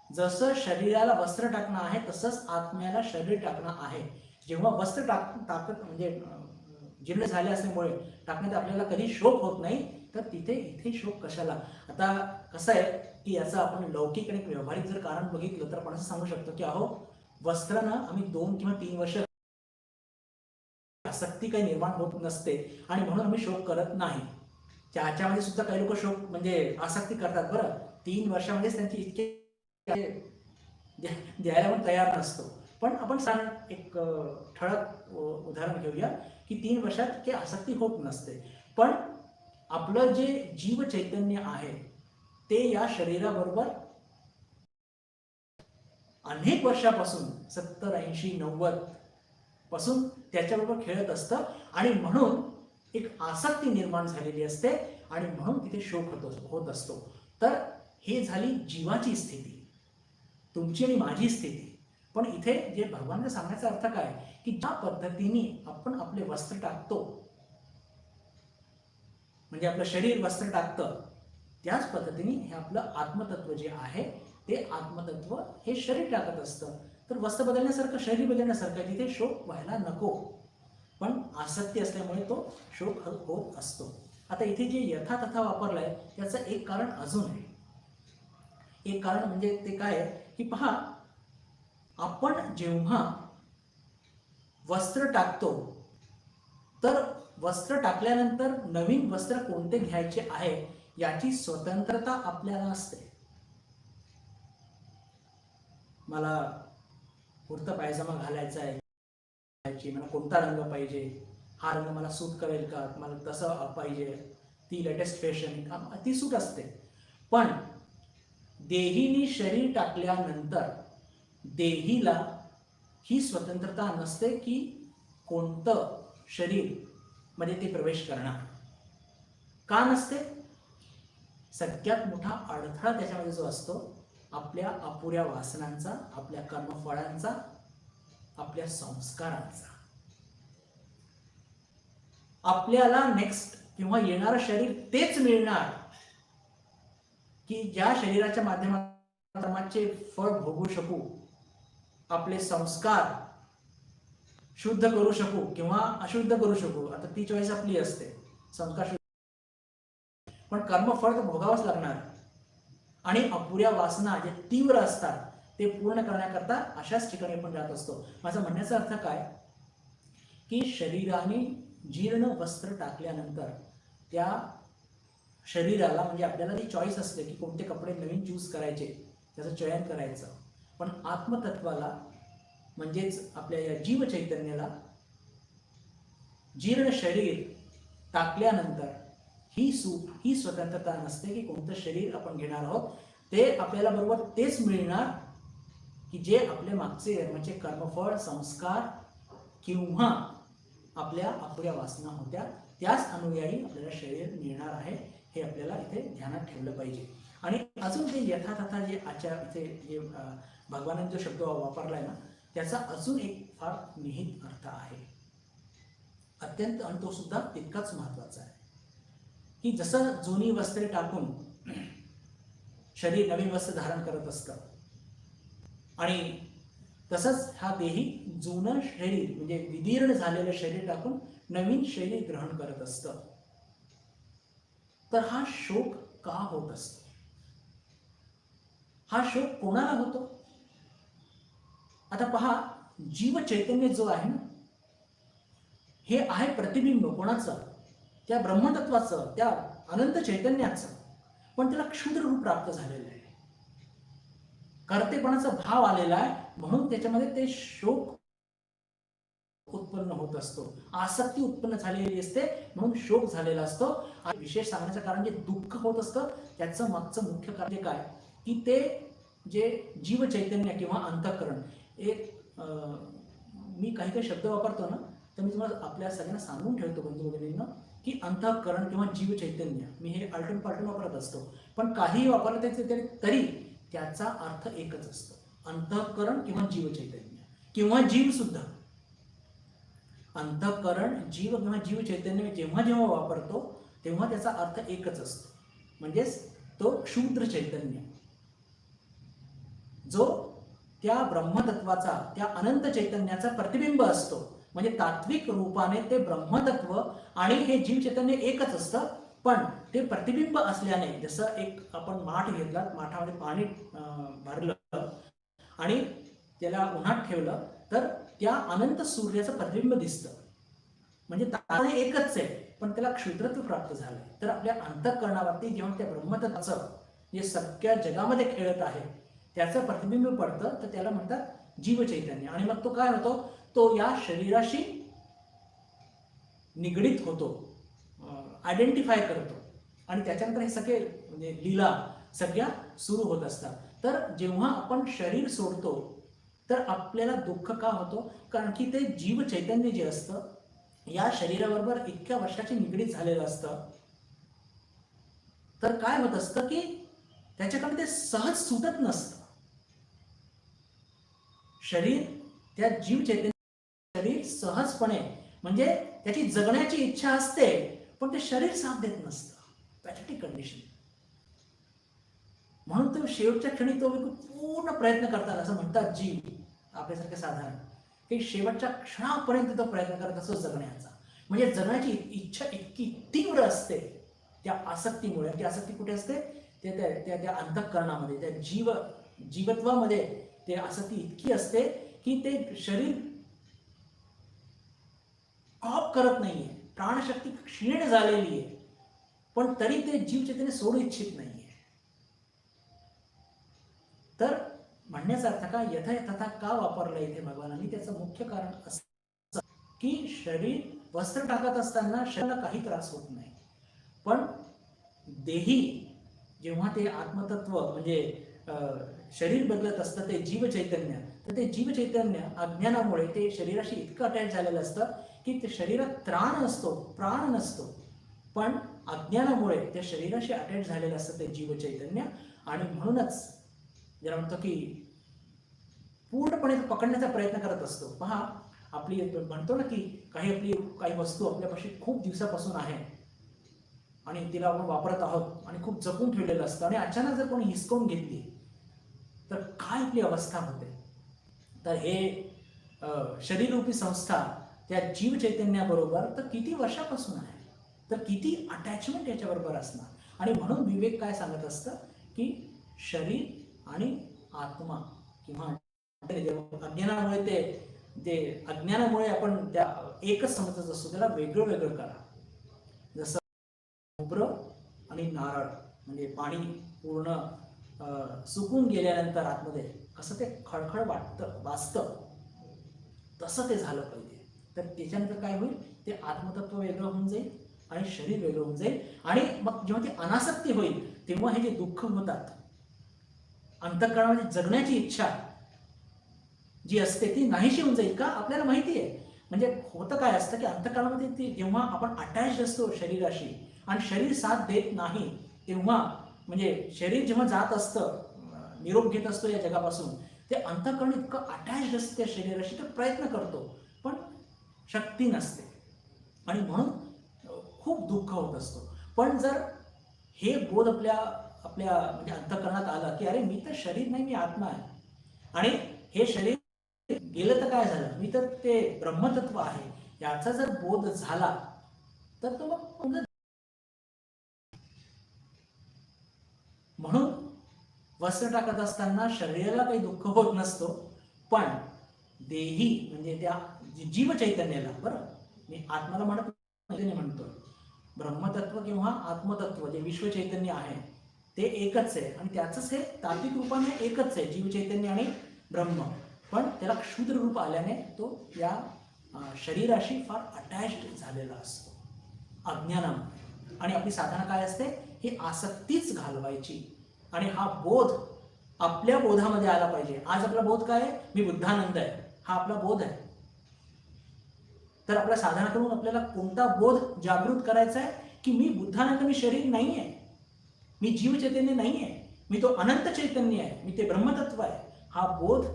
A: जसं शरीराला वस्त्र टाकणं आहे तसंच आत्म्याला शरीर टाकणं आहे. जेव्हा वस्त्र टाकत म्हणजे जीर्ण झाले असल्यामुळे टाकण्यात आपल्याला कधी शोक होत नाही, तर इथे शोक कशाला? आता कसं आहे की याचं आपण लौकिक आणि व्यावहारिक जर कारण बघितलं तर आपण असं सांगू शकतो की अहो, वस्त्रांना आम्ही 2 किंवा 3 वर्ष आसक्ती काही निर्माण होत नसते आणि म्हणून आम्ही शोक करत नाही. त्याच्यामध्ये सुद्धा काही लोक शोक म्हणजे आसक्ती करतात बरं. 3 वर्षामध्येच त्यांची इतके द्यायला पण तयार नसतो. पण आपण एक ठळक उदाहरण घेऊया की 3 वर्षात की आसक्ती होत नसते, पण आपलं जे जीव चैतन्य आहे ते या शरीराबरोबर अनेक वर्षापासून 70, 80, 90 पासून त्याच्याबरोबर खेळत असतं, आणि म्हणून एक आसक्ती निर्माण झालेली असते, आणि म्हणून तिथे शोक होत असतो. तर हे झाली जीवाची स्थिती, तुमची आणि माझी स्थिती. पण इथे जे भगवानचा सांगण्याचा अर्थ काय की ज्या पद्धतीने आपण आपले वस्त्र टाकतो, म्हणजे आपलं शरीर वस्त्र टाकतं, त्याच पद्धतीने हे आपलं आत्मतत्व जे आहे ते आत्मतत्व हे शरीर टाकत असतं. तर वस्त्र बदलण्यासारखं, शरीर बदलण्यासारखं, तिथे शोक व्हायला नको, पण आसक्ती असल्यामुळे तो शोक होत असतो. आता इथे जे यथातथा वापरलाय त्याचं एक कारण अजून आहे. एक कारण म्हणजे ते काय की पहा, आपण जेव्हा वस्त्र टाकतो तर वस्त्र टाकल्यानंतर नवीन वस्त्र कोणते घ्यायचे आहे याची स्वतंत्रता आपल्याला असते. मला कुर्ता पायजामा घालायचा आहे, मला कोणता रंग पाहिजे, हा रंग मला सूट करेल का, मला तसं पाहिजे, ती लेटेस्ट फॅशन, ती सूट असते. पण देहीनी शरीर टाकल्यानंतर देहीला ही स्वतंत्रता नसते की कोणतं शरीर मध्ये ते प्रवेश करणार. का नसते? सगळ्यात मोठा अडथळा त्याच्यामध्ये जो असतो आपल्या अपुऱ्या वासनांचा, आपल्या कर्मफळांचा, आपल्या संस्कारांचा. आपल्याला नेक्स्ट किंवा येणारं शरीर तेच मिळणार की ज्या शरीराच्या माध्यमाचे फळ भोगू शकू, आपले संस्कार शुद्ध करू शकू किंवा अशुद्ध करू शकू. आता ती चॉईस आपली असते, संस्कार शुद्ध, पण कर्मफळ तर भोगावंच लागणार. आणि अपुऱ्या वासना जे तीव्र असतात ते पूर्ण करण्याकरता अशाच ठिकाणी आपण जात असतो. माझा म्हणण्याचा अर्थ काय की शरीराने जीर्ण वस्त्र टाकल्यानंतर त्या शरीराला, म्हणजे आपल्याला ती चॉईस असते की कोणते कपडे नवीन चूज करायचे, त्याचं चयन करायचं. पण आत्मतत्वाला म्हणजेच आपल्या या जीव चैतन्याला जीर्ण शरीर टाकल्यानंतर ही सूट, ही स्वतंत्रता नसते की कोणतं शरीर आपण घेणार आहोत. ते आपल्याला बरोबर तेच मिळणार की जे आपले मागचे जन्माचे कर्मफळ, संस्कार किंवा आपल्या अपुऱ्या वासना होत्या, त्याच अनुयायी आपल्याला शरीर मिळणार आहे. हे आपल्याला इथे ध्यानात ठेवलं पाहिजे. आणि अजून ते यथातथा जे इथे जे भगवानाने जो शब्द वापरलाय ना, त्याचा अजून एक फार निहित अर्थ आहे, अत्यंत, आणि तो सुद्धा तितकाच महत्वाचा आहे. की जसं जुनी वस्त्रे टाकून शरीर नवीन वस्त्र धारण करत असतं, आणि तसंच हा देही जुनं शरीर म्हणजे विदीर्ण झालेलं शरीर टाकून नवीन शरीर ग्रहण करत असतं. तर हा शोक का होत असतो? हा शोक कोणाला होतो? आता पहा, जीव चैतन्य जो आहे ना, हे आहे प्रतिबिंब कोणाचं? त्या ब्रह्मतत्वाचं, त्या अनंत चैतन्याचं. पण त्याला क्षुद्र रूप प्राप्त झालेलं आहे, कर्तेपणाचा भाव आलेला आहे, म्हणून त्याच्यामध्ये ते शोक उत्पन्न होत असतो, आसक्ती उत्पन्न झालेली असते, म्हणून शोक झालेला असतो. आणि विशेष सांगण्याचं कारण जे दुःख होत असतं त्याचं मागचं मुख्य कारण काय की ते जे जीव चैतन्य किंवा अंतःकरण, एक मी काही काही शब्द वापरतो ना, तर मी तुम्हाला आपल्या सगळ्यांना सांगून ठेवतो बंधू भगिनींना की अंतःकरण किंवा जीव चैतन्य, मी हे आलटून पालटून वापरत असतो, पण काही वापरलं तरी त्याचा अर्थ एकच असतो, अंतःकरण किंवा जीव चैतन्य किंवा जीव सुद्धा. अंतःकरण, जीव किंवा जीव चैतन्य जेव्हा जेव्हा वापरतो तेव्हा त्याचा अर्थ एकच असतो, म्हणजेच तो क्षुद्र चैतन्य, जो त्या ब्रह्मतत्वाचा, त्या अनंत चैतन्याचा प्रतिबिंब असतो. म्हणजे तात्विक रूपाने ते ब्रह्मतत्व आणि हे जीव चैतन्य एकच असतं, पण ते प्रतिबिंब असल्याने, जसं एक आपण माठ घेतला, माठामध्ये पाणी भरलं आणि त्याला उन्हात ठेवलं तर त्या अनंत सूर्याचं प्रतिबिंब दिसतं, म्हणजे तारे एकच आहे, पण त्याला क्षुद्रत्व प्राप्त झालं. तर आपल्या अंतःकरणावरती जेव्हा त्या ब्रह्मतत्वाचं जे सगळ्या जगामध्ये खेळत आहे त्याचं प्रतिबिंब पडतं, तर त्याला म्हणतात जीव चैतन्य. आणि मग तो काय होतो? तो या शरीराशी निगडीत होतो, आयडेंटिफाय करतो, आणि त्याच्यानंतर हे सगळे म्हणजे लीला सगळ्या सुरू होत असतात. तर जेव्हा आपण शरीर सोडतो तर आपल्याला दुःख का होतो? कारण की ते जीव चैतन्य जे असतं या शरीराबरोबर इतक्या वर्षाची निगडीत झालेलं असतं. तर काय होत असतं की त्याच्याकडे ते सहज सुटत नसतं. शरीर त्या जीव चैतन्य शरीर सहजपणे म्हणजे त्याची जगण्याची इच्छा असते, पण ते शरीर साथ देत नसतं. Pathetic condition. म्हणून तो शेवटच्या क्षणी तो पूर्ण प्रयत्न करतात, असं म्हणतात जीव आपल्यासारखे साधारण, की शेवटच्या क्षणापर्यंत तो प्रयत्न करत असतो जगण्याचा. म्हणजे जगण्याची इच्छा इतकी तीव्र असते त्या आसक्तीमुळे. ती आसक्ती कुठे असते? त्या अंतःकरणामध्ये, त्या जीवत्वामध्ये ते आसक्ती इतकी असते की ते शरीर कॉप करत नाहीये, प्राणशक्ती क्षीण झालेली आहे, पण तरी ते जीव चैतन्य सोडू इच्छित नाहीये. तर म्हणण्याचा अर्थ का यथा तथा का वापरलं इथे भगवानांनी? त्याचं मुख्य कारण असं की शरीर वस्त्र टाकत असताना शरीराला काही त्रास होत नाही, पण देही जेव्हा ते आत्मतत्व म्हणजे शरीर बदलत असतं, ते जीव चैतन्य, तर ते जीव चैतन्य अज्ञानामुळे ते शरीराशी इतकं अटॅच झालेलं असतं की ते शरीरात त्राण असतो, प्राण नसतो, पण अज्ञानामुळे त्या शरीराशी अटॅच झालेलं असतं ते जीव चैतन्य. आणि म्हणूनच ज्याला म्हणतो की पूर्णपणे पकडण्याचा प्रयत्न करत असतो. पहा, आपली म्हणतो ना की काही वस्तू आपल्यापाशी खूप दिवसापासून आहे आणि तिला आपण वापरत आहोत आणि खूप जपून ठेवलेलं असतं, आणि अचानक जर कोणी हिसकावून घेतली तर काय आपली अवस्था होते. तर हे शरीररूपी संस्था त्या जीव चैतन्याबरोबर तर किती वर्षापासून आहे, तर किती अटॅचमेंट याच्याबरोबर असणार. आणि म्हणून विवेक काय सांगत असतं की शरीर आणि आत्मा किंवा अज्ञानामुळे ते अज्ञानामुळे आपण त्या एकच समजत असतो, त्याला वेगळं वेगळं करा. जसं खोबरं आणि नारळ म्हणजे पाणी पूर्ण सुकून गेल्यानंतर आतमध्ये कसं ते खळखळ वाचतं, तसं ते झालं पाहिजे. तर त्याच्यानंतर काय होईल, ते आत्मतत्व वेगळं होऊन जाईल आणि शरीर वेगळं होऊन जाईल. आणि मग जेव्हा ती अनासक्ती होईल तेव्हा हे जे दुःख होतात, अंतःकरणामध्ये जगण्याची इच्छा जी असते ती नाहीशी होऊन जाईल. का? आपल्याला माहिती आहे. म्हणजे होतं काय असतं की अंतःकरणामध्ये ती जेव्हा आपण अटॅच असतो शरीराशी आणि शरीर साथ देत नाही, तेव्हा म्हणजे शरीर जेव्हा जात असतं, निरोप घेत असतो या जगापासून, ते अंतःकरण इतकं अटॅच असतं त्या शरीराशी, तर प्रयत्न करतो पण शक्ती नसते आणि म्हणून खूप दुःख होत असतो. पण जर हे बोध आपल्या म्हणजे अंतःकरणात आलं की अरे मी तर शरीर नाही, मी आत्मा आहे, आणि हे शरीर गेलं तर काय झालं, मी तर ते ब्रह्मतत्व आहे, याचा जर बोध झाला तर तो मग म्हणून वस्त्र टाकत असताना शरीराला काही दुःख होत नसतो, पण देही म्हणजे त्या जीव चैतन्याला, बरं मी आत्माला म्हणतोय, ब्रह्मतत्व किंवा आत्मतत्व जे विश्व चैतन्य आहे ते एकच आहे, आणि त्याचंच हे तात्विक रूपाने एकच आहे, जीव चैतन्य आणि ब्रह्म. पण त्याला क्षुद्र रूप आल्याने तो या शरीराशी फार अटॅच्ड झालेला असतो अज्ञानामुळे. आणि आपली साधना काय असते, ही आसक्तीच घालवायची, आणि हा बोध आपल्या बोधामध्ये आला पाहिजे. आज आपला बोध काय आहे? मी बुद्धानंद आहे, हा आपला बोध आहे. तर आपल्या साधना करून आपल्याला कोणता बोध जागृत करायचा आहे की मी बुद्धानंद, मी शरीर नाही आहे, मी जीव चैतन्य नाही आहे, मी तो अनंत चैतन्य आहे, मी ते ब्रह्मतत्व आहे. हा बोध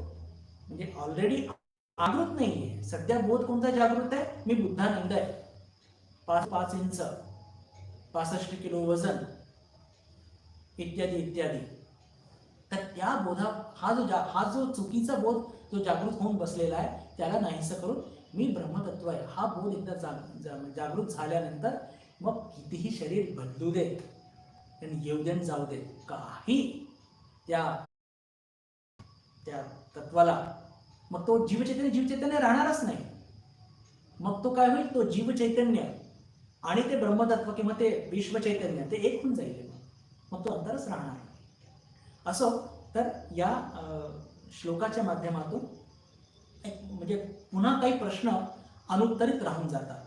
A: म्हणजे ऑलरेडी जागृत नाहीये. सध्या बोध कोणता जागृत आहे? मी बुद्धानंद आहे, 5 इंच, 65 किलो वजन, इत्यादी इत्यादी. तर त्या बोधा हा जो चुकीचा बोध जो जागृत होऊन बसलेला आहे त्याला नाहीसं करून मी ब्रह्मतत्व आहे हा बोध एकदा जागृत झाल्यानंतर मग कितीही शरीर बदलू दे, येऊ दे जाऊ दे, काही त्या तत्वाला मग तो जीव चैतन्य राहणारच नाही. मग तो काय होईल, तो जीव चैतन्य आणि ते ब्रह्मतत्व किंवा ते विश्व चैतन्य ते एक होऊन जाईल, मग तो अंतरच राहणार. असो, तर या श्लोकाच्या माध्यमातून म्हणजे पुन्हा काही प्रश्न अनुत्तरित राहून जातात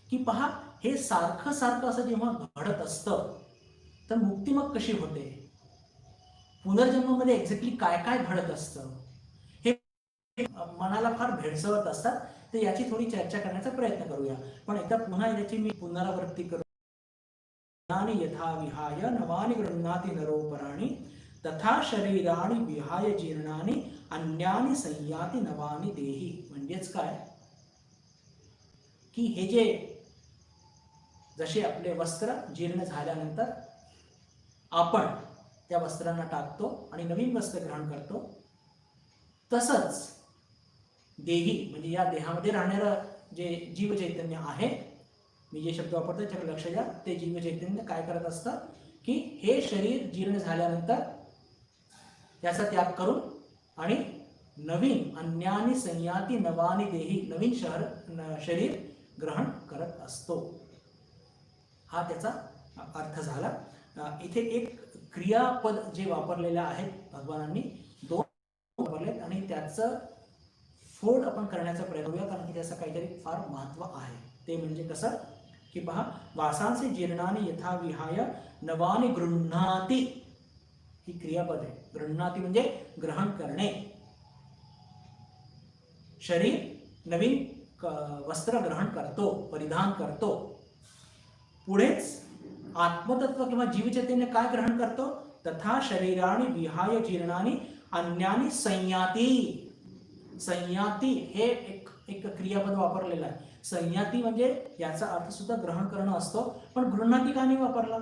A: की पहा, हे सारखं सारखं असं जेव्हा घडत असतं तर मुक्ती मग कशी होते, पुनर्जन्मामध्ये एक्झॅक्टली काय काय घडत असतं, हे मनाला फार भेडसवत असतात. तर याची थोडी चर्चा करण्याचा प्रयत्न करूया. पण एकदा पुन्हा याची मी पुनरावृत्ती करू. यथा विहाय नवानि गृह्णाति नरोपराणि तथा शरीराणि विहाय जीर्णानि अन्यानि संयाती नवानी देही. म्हणजेच काय की हे जे जसे आपले वस्त्र जीर्ण झाल्यानंतर आपण त्या वस्त्रांना टाकतो आणि नवीन वस्त्र ग्रहण करतो, तसंच देही म्हणजे या देहामध्ये राहणारं जे जीव चैतन्य आहे, मी जे शब्द वापरतो त्याच्याकडे लक्ष द्या, ते जीव चैतन्य काय करत असतं की हे शरीर जीर्ण झाल्यानंतर त्याचा त्याग करून आणि नवीन अन्यानी संयाती नवानी देही, नवीन शरीर ग्रहण करत असतो. हा त्याचा अर्थ झाला. इथे एक क्रियापद जे वापरलेलं आहे भगवानांनी, दोन वापरलेत आणि त्याचं फोड आपण करण्याचा प्रयत्न करूया, कारण की त्याचं काहीतरी फार महत्व आहे. ते म्हणजे कसं की पहा, वासांचे जीर्णानी यथा विहाय नवानी गृह्णाती, ही क्रियापद आहे. गृह्णाती म्हणजे ग्रहण करणे. शरीर नवीन वस्त्र ग्रहण करतो, परिधान करतो. पुढेच आत्मतत्व किंवा जीवचैतन्य काय ग्रहण करतो, तथा शरीराणी विहाय जीर्णानी अन्यानी संयाती. संयाती हे एक क्रियापद वापरलेलं आहे. संयाती म्हणजे याचा अर्थ सुद्धा ग्रहण करणं असतो, पण गृह्णाती का नाही वापरला,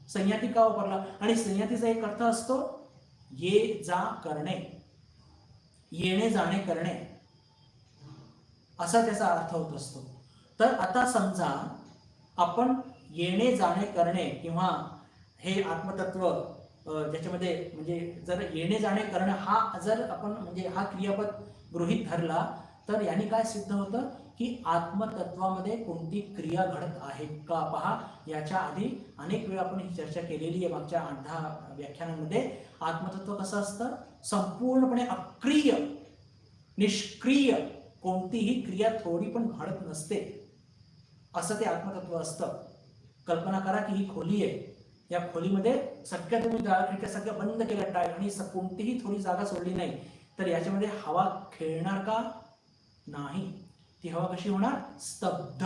A: संयाती का वापरला? आणि संयातीचा एक अर्थ असतो ये जा करणे, येणे जाणे करणे, असा त्याचा अर्थ होत असतो. तर आता समजा आपण येणे जाणे करणे किंवा हे आत्मतत्व ज्याच्यामध्ये म्हणजे जर येणे जाणे करणं हा जर आपण म्हणजे हा क्रियापद गृहीत धरला, तर याने काय सिद्ध होतं की आत्मतत्वामध्ये कोणती क्रिया घडत आहे का. पहा, याच्या आधी अनेक वेळा आपण ही चर्चा केलेली आहे मागच्या 8-10 व्याख्यानांमध्ये. आत्मतत्व कसं असतं, संपूर्णपणे अक्रिय, निष्क्रिय, कोणतीही क्रिया थोडी पण घडत नसते, असं ते आत्मतत्व असतं. कल्पना करा की ही खोली आहे, या खोलीमध्ये सगळ्या तुम्ही खिडक्या सगळ्या बंद केल्या टाय आणि कोणतीही थोडी जागा सोडली नाही, तर याच्यामध्ये हवा खेळणार का, नाही. ती हवा कशी होणार, स्तब्ध.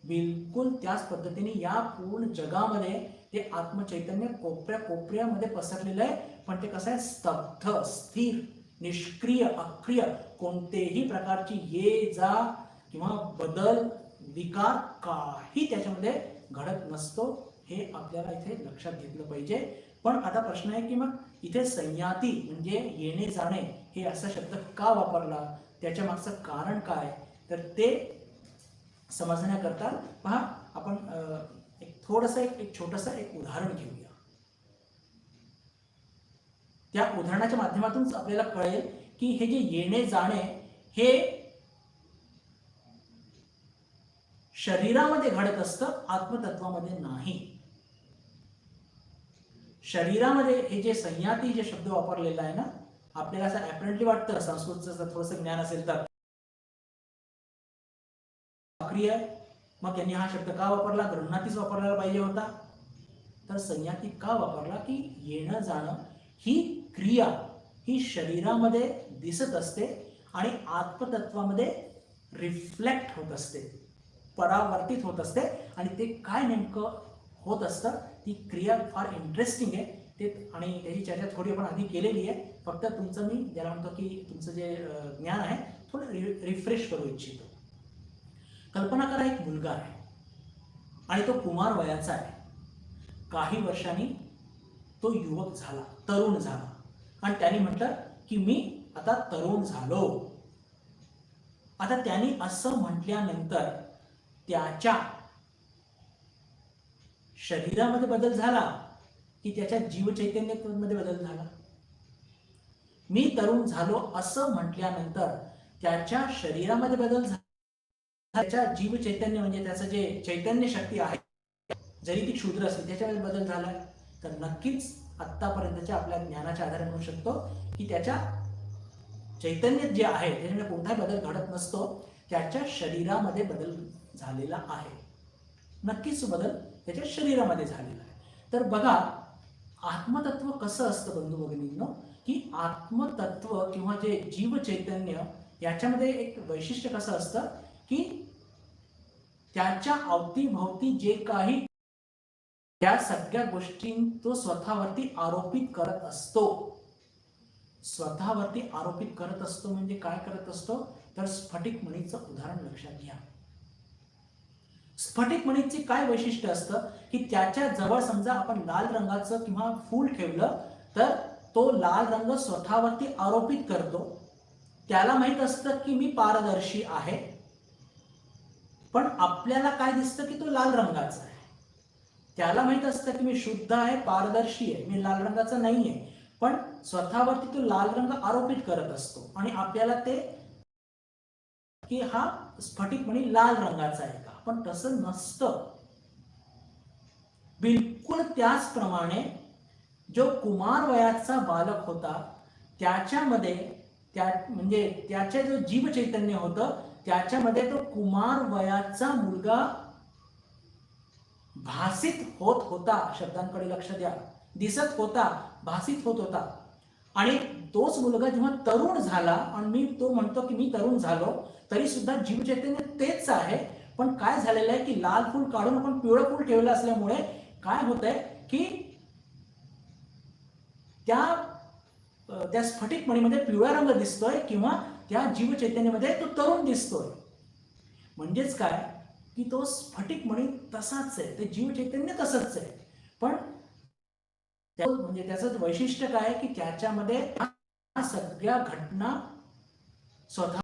A: बिलकुल त्याच पद्धतीने या पूर्ण जगामध्ये ते आत्मचैतन्य कोपऱ्या कोपऱ्यामध्ये पसरलेलं आहे, पण ते कसं आहे, स्तब्ध, स्थिर, निष्क्रिय, अक्रिय, कोणतेही प्रकारची ये जा किंवा बदल विकार काही त्याच्यामध्ये घडत नसतो. हे आपल्याला इथे लक्षात घेतलं पाहिजे. पण आता प्रश्न आहे की मग इथे संयाती म्हणजे येणे जाणे हे असा शब्द का वापरला, त्याच्या मागचं कारण काय, तर ते समजण्याकरता पहा आपण एक छोटंसं एक उदाहरण घेऊया. त्या उदाहरणाच्या माध्यमातून आपल्याला कळेल की हे जे येणे जाणे हे शरीरामध्ये घडत असतं, आत्मतत्वामध्ये नाही. शरीरामध्ये हे जे संयाती जे शब्द वापरलेला आहे ना, आपल्याला असं ऍपरंटली वाटतं, संस्कृतचं थोडंसं ज्ञान असेल तर क्रिया, मग यांनी हा शब्द का वापरला, गृह्णातीच वापरायला पाहिजे होता. तर संयाती का वापरला की येणं जाणं ही क्रिया ही शरीरामध्ये दिसत असते आणि आत्मतत्वामध्ये रिफ्लेक्ट होत असते, परावर्तित होत असते. आणि ते काय नेमकं होत असतं, ती क्रिया फार इंटरेस्टिंग आहे ते, आणि त्याची चर्चा थोडी आपण आधी केलेली आहे. फक्त तुमचं मी ज्याला म्हणतो की तुमचं जे ज्ञान आहे थोडं रिफ्रेश करू इच्छितो. कल्पना करा, एक मुलगा आहे आणि तो कुमार वयाचा आहे. काही वर्षांनी तो युवक झाला, तरुण झाला, आणि त्याने म्हटलं की मी आता तरुण झालो. आता त्याने असं म्हटल्यानंतर त्याच्या शरीरामध्ये बदल झाला की त्याच्या जीवचैतन्यामध्ये बदल झाला. मी तरुण झालो असं म्हटल्यानंतर त्याच्या शरीरामध्ये बदल झाला, त्याच्या जीवचैतन्य म्हणजे त्याचं जे चैतन्य शक्ती आहे, जरी ती क्षुद्र असेल, त्याच्यामध्ये बदल झाला. तर नक्कीच आतापर्यंतच्या आपल्या ज्ञानाच्या आधारे म्हणू शकतो की त्याच्या चैतन्य जे आहे त्याच्यामध्ये कोणताही बदल घडत नसतो, त्याच्या शरीरामध्ये बदल झालेला आहे. नक्कीच बदल त्याच्या शरीरामध्ये झालेला आहे. तर बघा, आत्मतत्व कसं असतं बंधू भगिनींनो, की आत्मतत्व किंवा जे जीव चैतन्य याच्यामध्ये एक वैशिष्ट्य कसं असतं की त्याच्या अवतीभोवती जे काही त्या सगळ्या गोष्टी तो स्वतःवरती आरोपित करत असतो. स्वतःवरती आरोपित करत असतो. म्हणजे काय करत असतो, तर स्फटिक मणीचं उदाहरण लक्षात घ्या. स्फटिक मणीचे काय वैशिष्ट्य असतं की त्याच्या जवळ समजा आपण लाल रंगाचं किंवा फूल ठेवलं तर तो लाल रंग स्वतःवरती आरोपित करतो. त्याला माहित असतं की मी पारदर्शी आहे, पण आपल्याला काय दिसतं की तो लाल रंगाचा आहे. त्याला माहित असतं की मी शुद्ध आहे, पारदर्शी आहे, मी लाल रंगाचा नाहीये, पण स्वतःवरती तो लाल रंग आरोपित करत असतो आणि आपल्याला ते की हा स्फटिक मणी लाल रंगाचा आहे का, पण तसं नसतं. बिलकुल त्याचप्रमाणे जो कुमार वयाचा बालक होता त्याच्यामध्ये म्हणजे त्याचे जो जीव चैतन्य होतं त्याच्यामध्ये तो कुमार वयाचा मुलगा भासित होत होता. शब्दांकडे लक्ष द्या. दिसत होता, भासित होत होता. आणि तोच मुलगा जेव्हा तरुण झाला, आणि मी तो म्हणतो की मी तरुण झालो, तरी सुद्धा जीव चैतन्य तेच आहे. पण काय झालेलं आहे की लाल फूल काढून आपण पिवळं फूल ठेवलं असल्यामुळे काय होतंय की त्या स्फटिक मणीमध्ये पिवळा रंग दिसतोय किंवा त्या जीव चैतन्यामध्ये तो तरुण दिसतोय. म्हणजेच काय की तो स्फटिक मणी तसाच आहे, ते जीव चैतन्य तसंच आहे, पण म्हणजे त्याचं वैशिष्ट्य काय की त्याच्यामध्ये सगळ्या घटना स्वतः.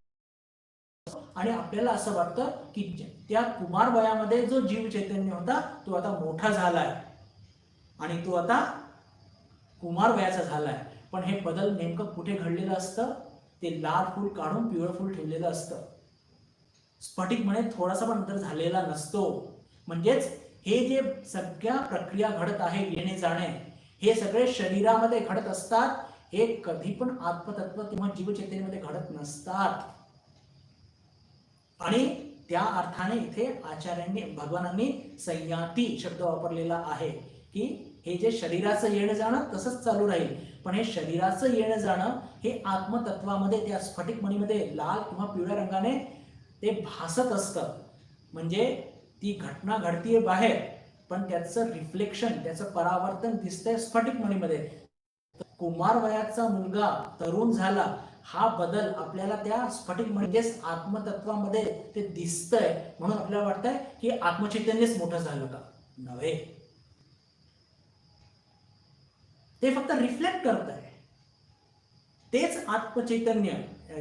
A: आणि आपल्याला असं वाटतं की त्या कुमार वयामध्ये जो जीव चैतन्य होता तो आता मोठा झालाय आणि तो आता कुमार वयाचा झालाय. पण हे बदल नेमकं कुठे घडलेलं असतं, ते लाल फूल काढून पिवळं फूल ठेवलेलं असतं. स्फटिक म्हणे थोडासा पण अंतर झालेला नसतो. म्हणजेच हे जे सगळ्या प्रक्रिया घडत आहे, येणे जाणे, हे सगळे शरीरामध्ये घडत असतात. हे कधी पण आत्मतत्व किंवा जीवचैतन्यामध्ये घडत नसतात. आणि त्या अर्थाने इथे आचार्यांनी भगवानांनी संयाती शब्द वापरलेला आहे की हे जे शरीराचं येणं जाणं तसंच चालू राहील, पण हे शरीराचं येणं जाणं हे आत्मतत्वामध्ये त्या स्फटिक मणीमध्ये लाल किंवा पिवळ्या रंगाने ते भासत असतं. म्हणजे ती घटना घडतीये बाहेर, पण त्याचं रिफ्लेक्शन, त्याचं परावर्तन दिसतंय स्फटिक मणीमध्ये. कुमार वयाचा मुलगा तरुण झाला, हा बदल आपल्याला त्या स्फटिक म्हणजेच आत्मतत्वामध्ये ते दिसतंय. म्हणून आपल्याला वाटतंय की आत्मचैतन्यच मोठं झालं का, नव्हे, ते फक्त रिफ्लेक्ट करत आहे. तेच आत्मचैतन्य,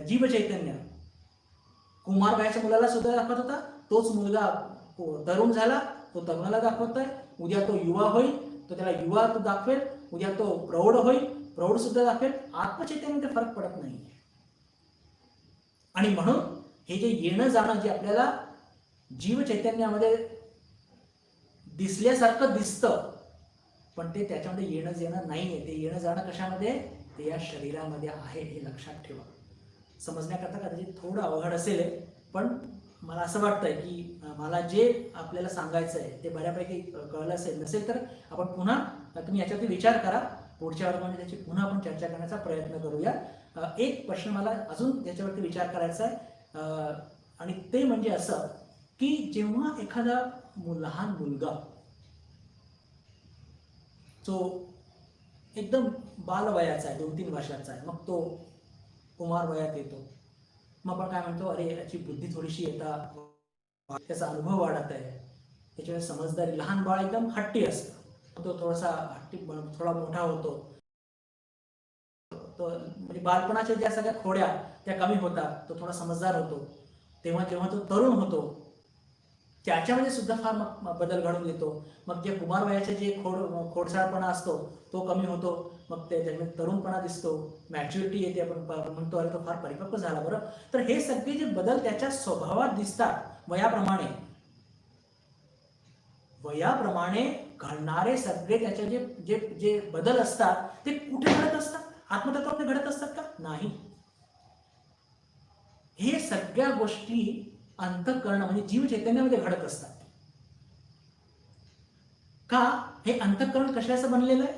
A: जीवचैतन्य कुमार वयाच्या मुलाला सुद्धा दाखवत होता. तोच मुलगा तरुण झाला, तो तरुणाला दाखवतोय. उद्या तो युवा होईल, तो त्याला युवा तो दाखवेल. उद्या तो प्रौढ होईल, प्रौढ सुद्धा दाखवेल. आत्मचैतन्यामध्ये फरक पडत नाही. आणि म्हणून हे जे येणं जाणं जे आपल्याला जीव चैतन्यामध्ये दिसल्यासारखं दिसतं, पण ते त्याच्यामध्ये येणं जाणं नाहीये. ते येणं जाणं कशामध्ये, ते या शरीरामध्ये आहे, हे लक्षात ठेवा. समजण्याकरता कदाचित थोडं अवघड असेल, पण मला असं वाटतंय की मला जे आपल्याला सांगायचं आहे ते बऱ्यापैकी कळलं असेल. नसेल तर आपण पुन्हा तुम्ही याच्यावरती विचार करा. पुढच्या वर्गामध्ये त्याची पुन्हा आपण चर्चा करण्याचा प्रयत्न करूया. एक प्रश्न मला अजून त्याच्यावरती विचार करायचा आहे, आणि ते म्हणजे असं की जेव्हा एखादा लहान मुलगा जो एकदम बालवयाचा आहे, 2-3 वर्षाचा आहे, मग तो कुमार वयात येतो, मग आपण काय म्हणतो, अरे याची बुद्धी थोडीशी येता, त्याचा अनुभव वाढत आहे, त्याच्यामुळे समजदारी. लहान बाळ एकदम हट्टी असतं, तो थोडासा हट्टी, थोडा मोठा होतो, तो म्हणजे बालपणाच्या ज्या सगळ्या खोड्या त्या कमी होतात, तो थोडा समजदार होतो. तेव्हा जेव्हा तो तरुण होतो त्याच्यामध्ये सुद्धा फार बदल घडून येतो. मग जे कुमार वयाचे जे खोडसाळपणा असतो तो कमी होतो. मग त्याच्यामध्ये तरुणपणा दिसतो, मॅच्युरिटी येते. आपण म्हणतो अरे तो फार परिपक्व झाला. बरं, तर हे सगळे जे बदल त्याच्या स्वभावात दिसतात वयाप्रमाणे घडणारे सगळे त्याचे जे जे जे बदल असतात ते कुठे घडत असतात, आत्मतत्वामध्ये घडत असतात का, नाही. हे सगळ्या गोष्टी अंतःकरण म्हणजे जीव चैतन्यामध्ये घडत असतात. का, हे अंतःकरण कशाचं बनलेलं आहे,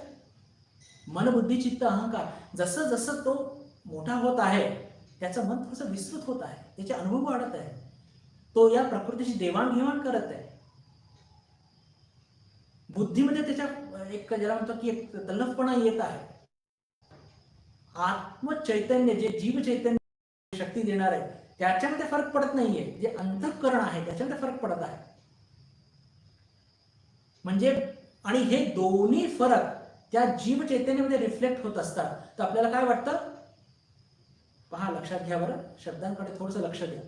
A: मन बुद्धी चित्त अहंकार. जसं जसं तो मोठा होत आहे त्याचं मन थोडंसं विस्तृत होत आहे, त्याचे अनुभव वाढत आहे, तो या प्रकृतीची देवाणघेवाण करत आहे. बुद्धीमध्ये त्याच्या एक ज्याला म्हणतो की एक तल्लफपणा येत आहे. आत्मचैतन्य जे जीव चैतन्य शक्ती देणार आहे त्याच्यामध्ये फरक पडत नाहीये, जे अंतःकरण आहे त्याच्यामध्ये फरक पडत आहे. म्हणजे आणि हे दोन्ही फरक त्या जीव चैतन्यामध्ये रिफ्लेक्ट होत असतात. तर आपल्याला काय वाटतं, पहा लक्षात घ्या बरं, शब्दांकडे थोडस लक्ष द्या.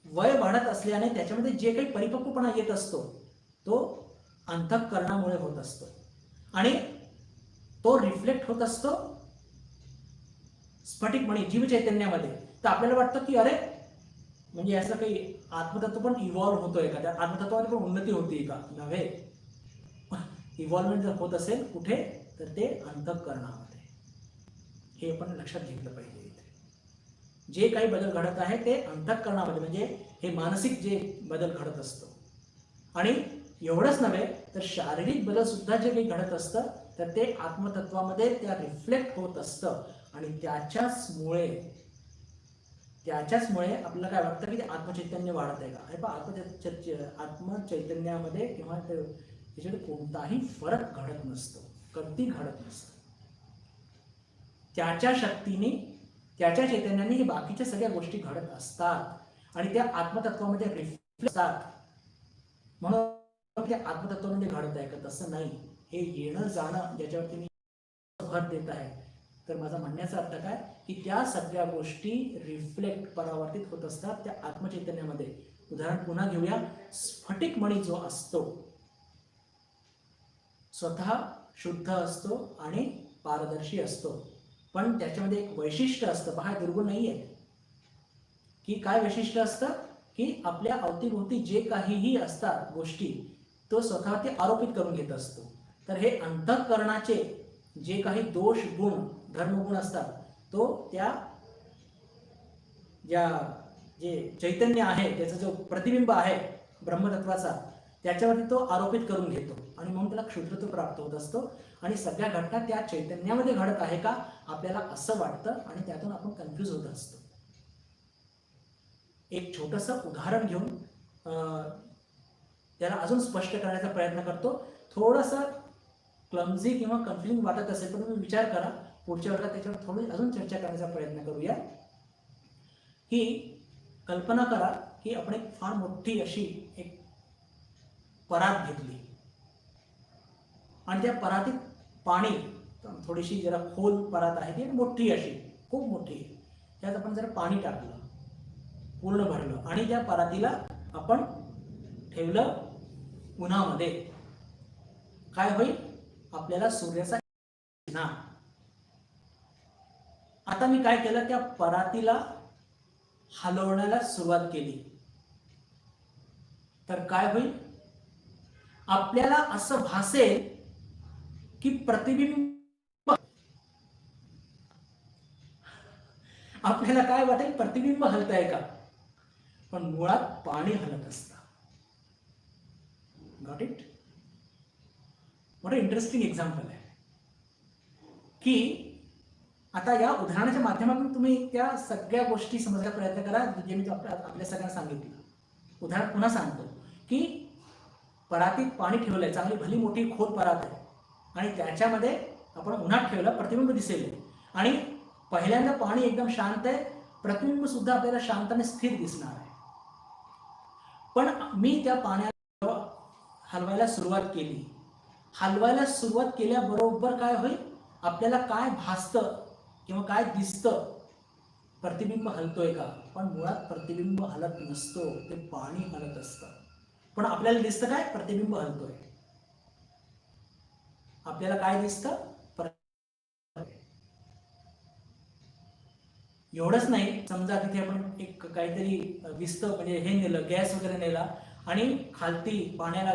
A: वय वाढत असल्याने त्याच्यामध्ये जे काही परिपक्वपणा येत असतो तो अंतःकरणामुळे होत असतो आणि तो रिफ्लेक्ट होत असतो स्फटिकमणी जीव चैतन्यामध्ये. तर आपल्याला वाटतं की अरे म्हणजे असं काही आत्मतत्व पण इव्हॉल्व्ह होतोय का, त्या आत्मतत्वामध्ये पण उन्नती होतीये का, नव्हे. इव्हॉल्वमेंट जर होत असेल कुठे, तर ते अंतःकरणामध्ये. हे आपण लक्षात घेतलं पाहिजे. इथे जे काही बदल घडत आहे ते अंतःकरणामध्ये, म्हणजे हे मानसिक जे बदल घडत असतो. आणि एवढंच नव्हे तर शारीरिक बदल सुद्धा जे काही घडत असतं तर ते आत्मतत्वामध्ये त्या रिफ्लेक्ट होत असतं. आणि त्याच्याचमुळे आपल्याला काय वाटतं की आत्मचैतन्य वाढत आहे का. हे पहा, आत्मचैतन्यामध्ये किंवा त्याच्यामध्ये कोणताही फरक घडत नसतो, कधी घडत नसतो. त्याच्या शक्तीने त्याच्या चैतन्याने हे बाकीच्या सगळ्या गोष्टी घडत असतात आणि त्या आत्मतत्वामध्ये रिफ्लेक्ट असतात. म्हणून त्या आत्मतत्वामध्ये घडत आहे का, तसं नाही. हे येणं जाणं ज्याच्यावरती मी भर देत आहे, तर माझा म्हणण्याचा अर्थ काय की त्या सगळ्या गोष्टी रिफ्लेक्ट परावर्तित होत असतात त्या आत्मचैतन्यामध्ये. उदाहरण पुन्हा घेऊया. स्फटिकमणी जो असतो स्वतः शुद्ध असतो आणि पारदर्शी असतो, पण त्याच्यामध्ये एक वैशिष्ट्य असतं. पहा, दुर्गुण नाहीये की काय वैशिष्ट्य असतं की आपल्या अवतीभोवती जे काहीही असतात गोष्टी तो स्वतःवरती आरोपित करून घेत असतो. तर हे अंतःकरणाचे जे काही दोष गुण धर्मगुण असतात तो त्या जे चैतन्य आहे त्याचा जो प्रतिबिंब आहे ब्रह्मतत्वाचा त्याच्यावरती तो आरोपित करून घेतो आणि म्हणून त्याला क्षुद्रत्व प्राप्त होत असतो. आणि सगळ्या घटना त्या चैतन्यामध्ये घडत आहे का आपल्याला असं वाटतं आणि त्यातून आपण कन्फ्यूज होत असतो. एक छोटंसं उदाहरण घेऊन त्याला अजून स्पष्ट करण्याचा प्रयत्न करतो. थोडंसं क्लमझी किंवा कन्फ्युजिंग वाटत असेल पण तुम्ही विचार करा, पुढच्या वर्गात त्याच्यावर थोडी अजून चर्चा करण्याचा प्रयत्न करूया. ही कल्पना करा की आपण एक फार मोठी अशी एक परात घेतली आणि त्या परातीत पाणी, थोडीशी जरा खोल परात आहे ती मोठी अशी खूप मोठी, त्यात आपण जरा पाणी टाकलं, पूर्ण भरलं आणि त्या परातीला आपण ठेवलं उन्हामध्ये. काय होईल, आपल्याला सूर्याचा ना. आता मी काय केलं, त्या परातीला हलवण्याला सुरुवात केली तर काय होईल, आपल्याला असं भासेल की प्रतिबिंब, आपल्याला काय वाटेल प्रतिबिंब हलत आहे का, पण मुळात पाणी हलत असतं. Got it. What a interesting example आहे की आता या उदाहरणाच्या माध्यमातून तुम्ही त्या सगळ्या गोष्टी समजण्याचा प्रयत्न करा जे मी आपल्या सगळ्यांना सांगितलं. उदाहरण पुन्हा सांगतो की परातीत पाणी ठेवलंय, चांगली भली मोठी खोल परात आहे आणि त्याच्यामध्ये आपण उन्हात ठेवलं, प्रतिबिंब दिसेल आणि पहिल्यांदा पाणी एकदम शांत आहे, प्रतिबिंब सुद्धा आपल्याला शांत आणि स्थिर दिसणार आहे. पण मी त्या पाण्याला हलवायला सुरुवात केली, हलवायला सुरुवात केल्याबरोबर काय होईल, आपल्याला काय भासतं किंवा काय दिसतं, प्रतिबिंब हलतोय का, पण मुळात प्रतिबिंब हलत नसतो, ते पाणी हलत असतं. पण आपल्याला दिसतं काय, प्रतिबिंब हलतोय. आपल्याला काय दिसतं, एवढंच नाही. समजा तिथे आपण एक काहीतरी दिसतं म्हणजे हे नेलं, गॅस वगैरे नेला आणि खालती पाण्याला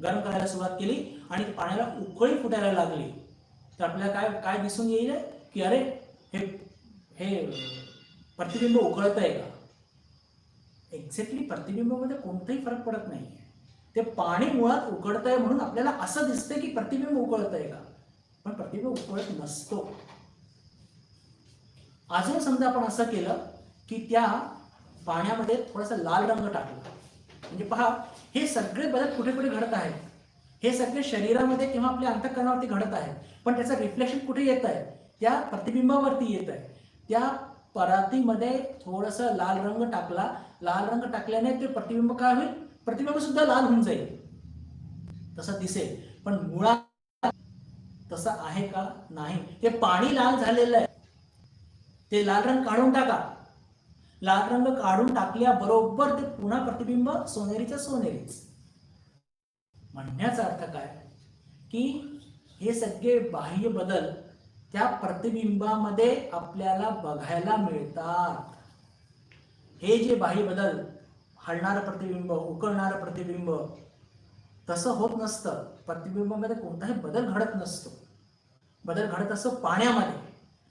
A: गरम करायला सुरुवात केली आणि पाण्याला उकळी फुटायला लागली, तर आपल्याला काय काय दिसून येईल की अरे हे हे प्रतिबिंब उकळत आहे का. एक्झॅक्टली प्रतिबिंबामध्ये कोणताही फरक पडत नाही. ते पाणी मुळात उकळत आहे म्हणून आपल्याला असं दिसतंय की प्रतिबिंब उकळत आहे का, पण प्रतिबिंब उकळत नसतो. अजून समजा आपण असं केलं की त्या पाण्यामध्ये थोडासा लाल रंग टाकला, म्हणजे पहा हे सगळे बदल कुठे कुठे घडत आहेत. हे सगळे शरीरामध्ये किंवा आपल्या अंतःकरणावरती घडत आहे, पण त्याचं रिफ्लेक्शन कुठे येत आहे? त्या प्रतिबिंबावरती येत आहे. त्या परातीमध्ये थोडंसं लाल रंग टाकला, लाल रंग टाकल्याने ते प्रतिबिंब काय होईल? प्रतिबिंब सुद्धा लाल होऊन जाईल, तसं दिसेल. पण मुळात तसं आहे का? नाही. ते पाणी लाल झालेलं आहे, ते लाल रंग काढून टाका. लाल रंग काढून टाकल्याबरोबर ते पुन्हा प्रतिबिंब सोनेरीचं सोनेरीच. म्हणण्याचा अर्थ काय की हे सगळे बाह्य बदल त्या प्रतिबिंबामध्ये आपल्याला बघायला मिळतात. हे जे बाह्य बदल, हलणारं प्रतिबिंब, उकळणारं प्रतिबिंब, तसं होत नसतं. प्रतिबिंबामध्ये कोणताही बदल घडत नसतो. बदल घडत असतो पाण्यामध्ये.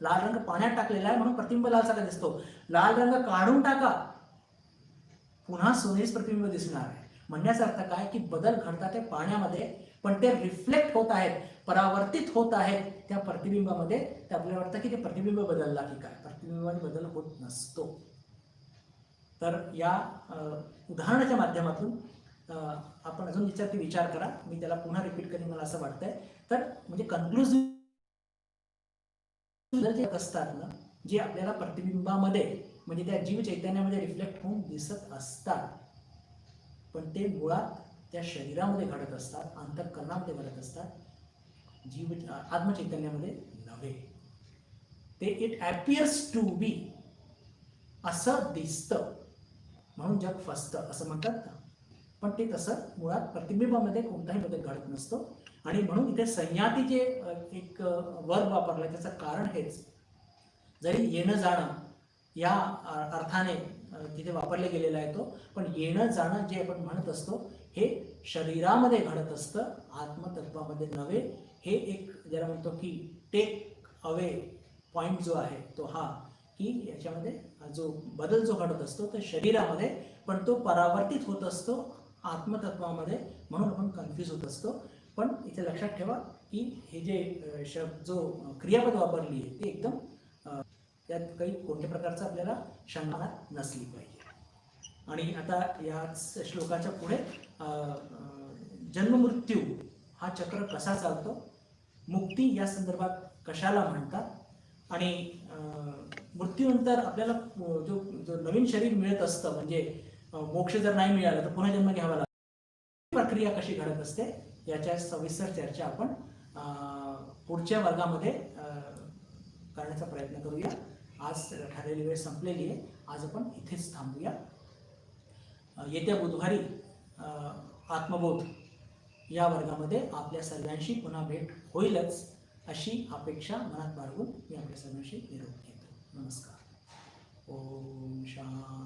A: लाल रंग पाण्यात टाकलेला आहे म्हणून प्रतिबिंब लालसारखा दिसतो. लाल रंग काढून टाका, पुन्हा सोनेरीच प्रतिबिंब दिसणार आहे. म्हणण्याचा अर्थ काय की बदल घडतात ते पाण्यामध्ये, पण ते रिफ्लेक्ट होत आहेत, परावर्तित होत आहेत त्या प्रतिबिंबामध्ये. ते आपल्याला वाटतं की ते प्रतिबिंब बदलला की काय. प्रतिबिंबामध्ये बदल होत नसतो. तर या उदाहरणाच्या माध्यमातून आपण अजून विचार करा. मी त्याला पुन्हा रिपीट करेन, मला असं वाटतंय. तर म्हणजे कन्क्लुझिव्ह जे असतात ना, जे आपल्याला प्रतिबिंबामध्ये म्हणजे त्या जीव चैतन्यामध्ये रिफ्लेक्ट होऊन दिसत असतात, पण ते मुळात त्या शरीरामध्ये घडत असतात, अंतःकरणामध्ये घडत असतात, जीव आत्मचैतन्यामध्ये नव्हे. ते इट ॲपियर्स टू बी असं दिसतं म्हणून जग फसतं असं म्हणतात ना, पण ते तसं मुळात प्रतिबिंबामध्ये कोणताही बदल घडत नसतो. आणि म्हणून इथे संयाती जे एक वर्ब वापरला त्याचं कारण हेच. जरी येणं जाणं या अर्थाने तिथे वापरले गेलेला आहे तो, पण येणं जाणं जे आपण म्हणत असतो हे शरीरामध्ये घडत असतं, आत्मतत्वामध्ये नव्हे. हे एक ज्याला म्हणतो की टेक अवे पॉइंट जो आहे तो हा, की याच्यामध्ये जो बदल जो घडत असतो तो शरीरामध्ये, पण तो परावर्तित होत असतो आत्मतत्वामध्ये, म्हणून आपण कन्फ्यूज होत असतो. पण इथे लक्षात ठेवा की हे जे शब्द जो क्रियापद वापरली आहे ती एकदम त्यात काही कोणत्या प्रकारचं आपल्याला शंका नसली पाहिजे. आणि आता याच श्लोकाच्या पुढे जन्ममृत्यू हा चक्र कसा चालतो, मुक्ती या संदर्भात कशाला म्हणतात, आणि मृत्यूनंतर आपल्याला जो नवीन शरीर मिळत असतं, म्हणजे मोक्ष जर नाही मिळाला तर पुन्हा जन्म घ्यावा लागतो, प्रक्रिया कशी घडत असते याच्या सविस्तर चर्चा आपण पुढच्या वर्गामध्ये करण्याचा प्रयत्न करूया. आज ठरलेली वेळ संपलेली आहे. आज आपण इथेच थांबूया. येत्या बुधवारी आत्मबोध या वर्गामध्ये आपल्या सर्वांशी पुन्हा भेट होईलच अशी अपेक्षा मनात बाळगून मी आपल्या सर्वांशी निरोप घेतो. नमस्कार. ओम शांती.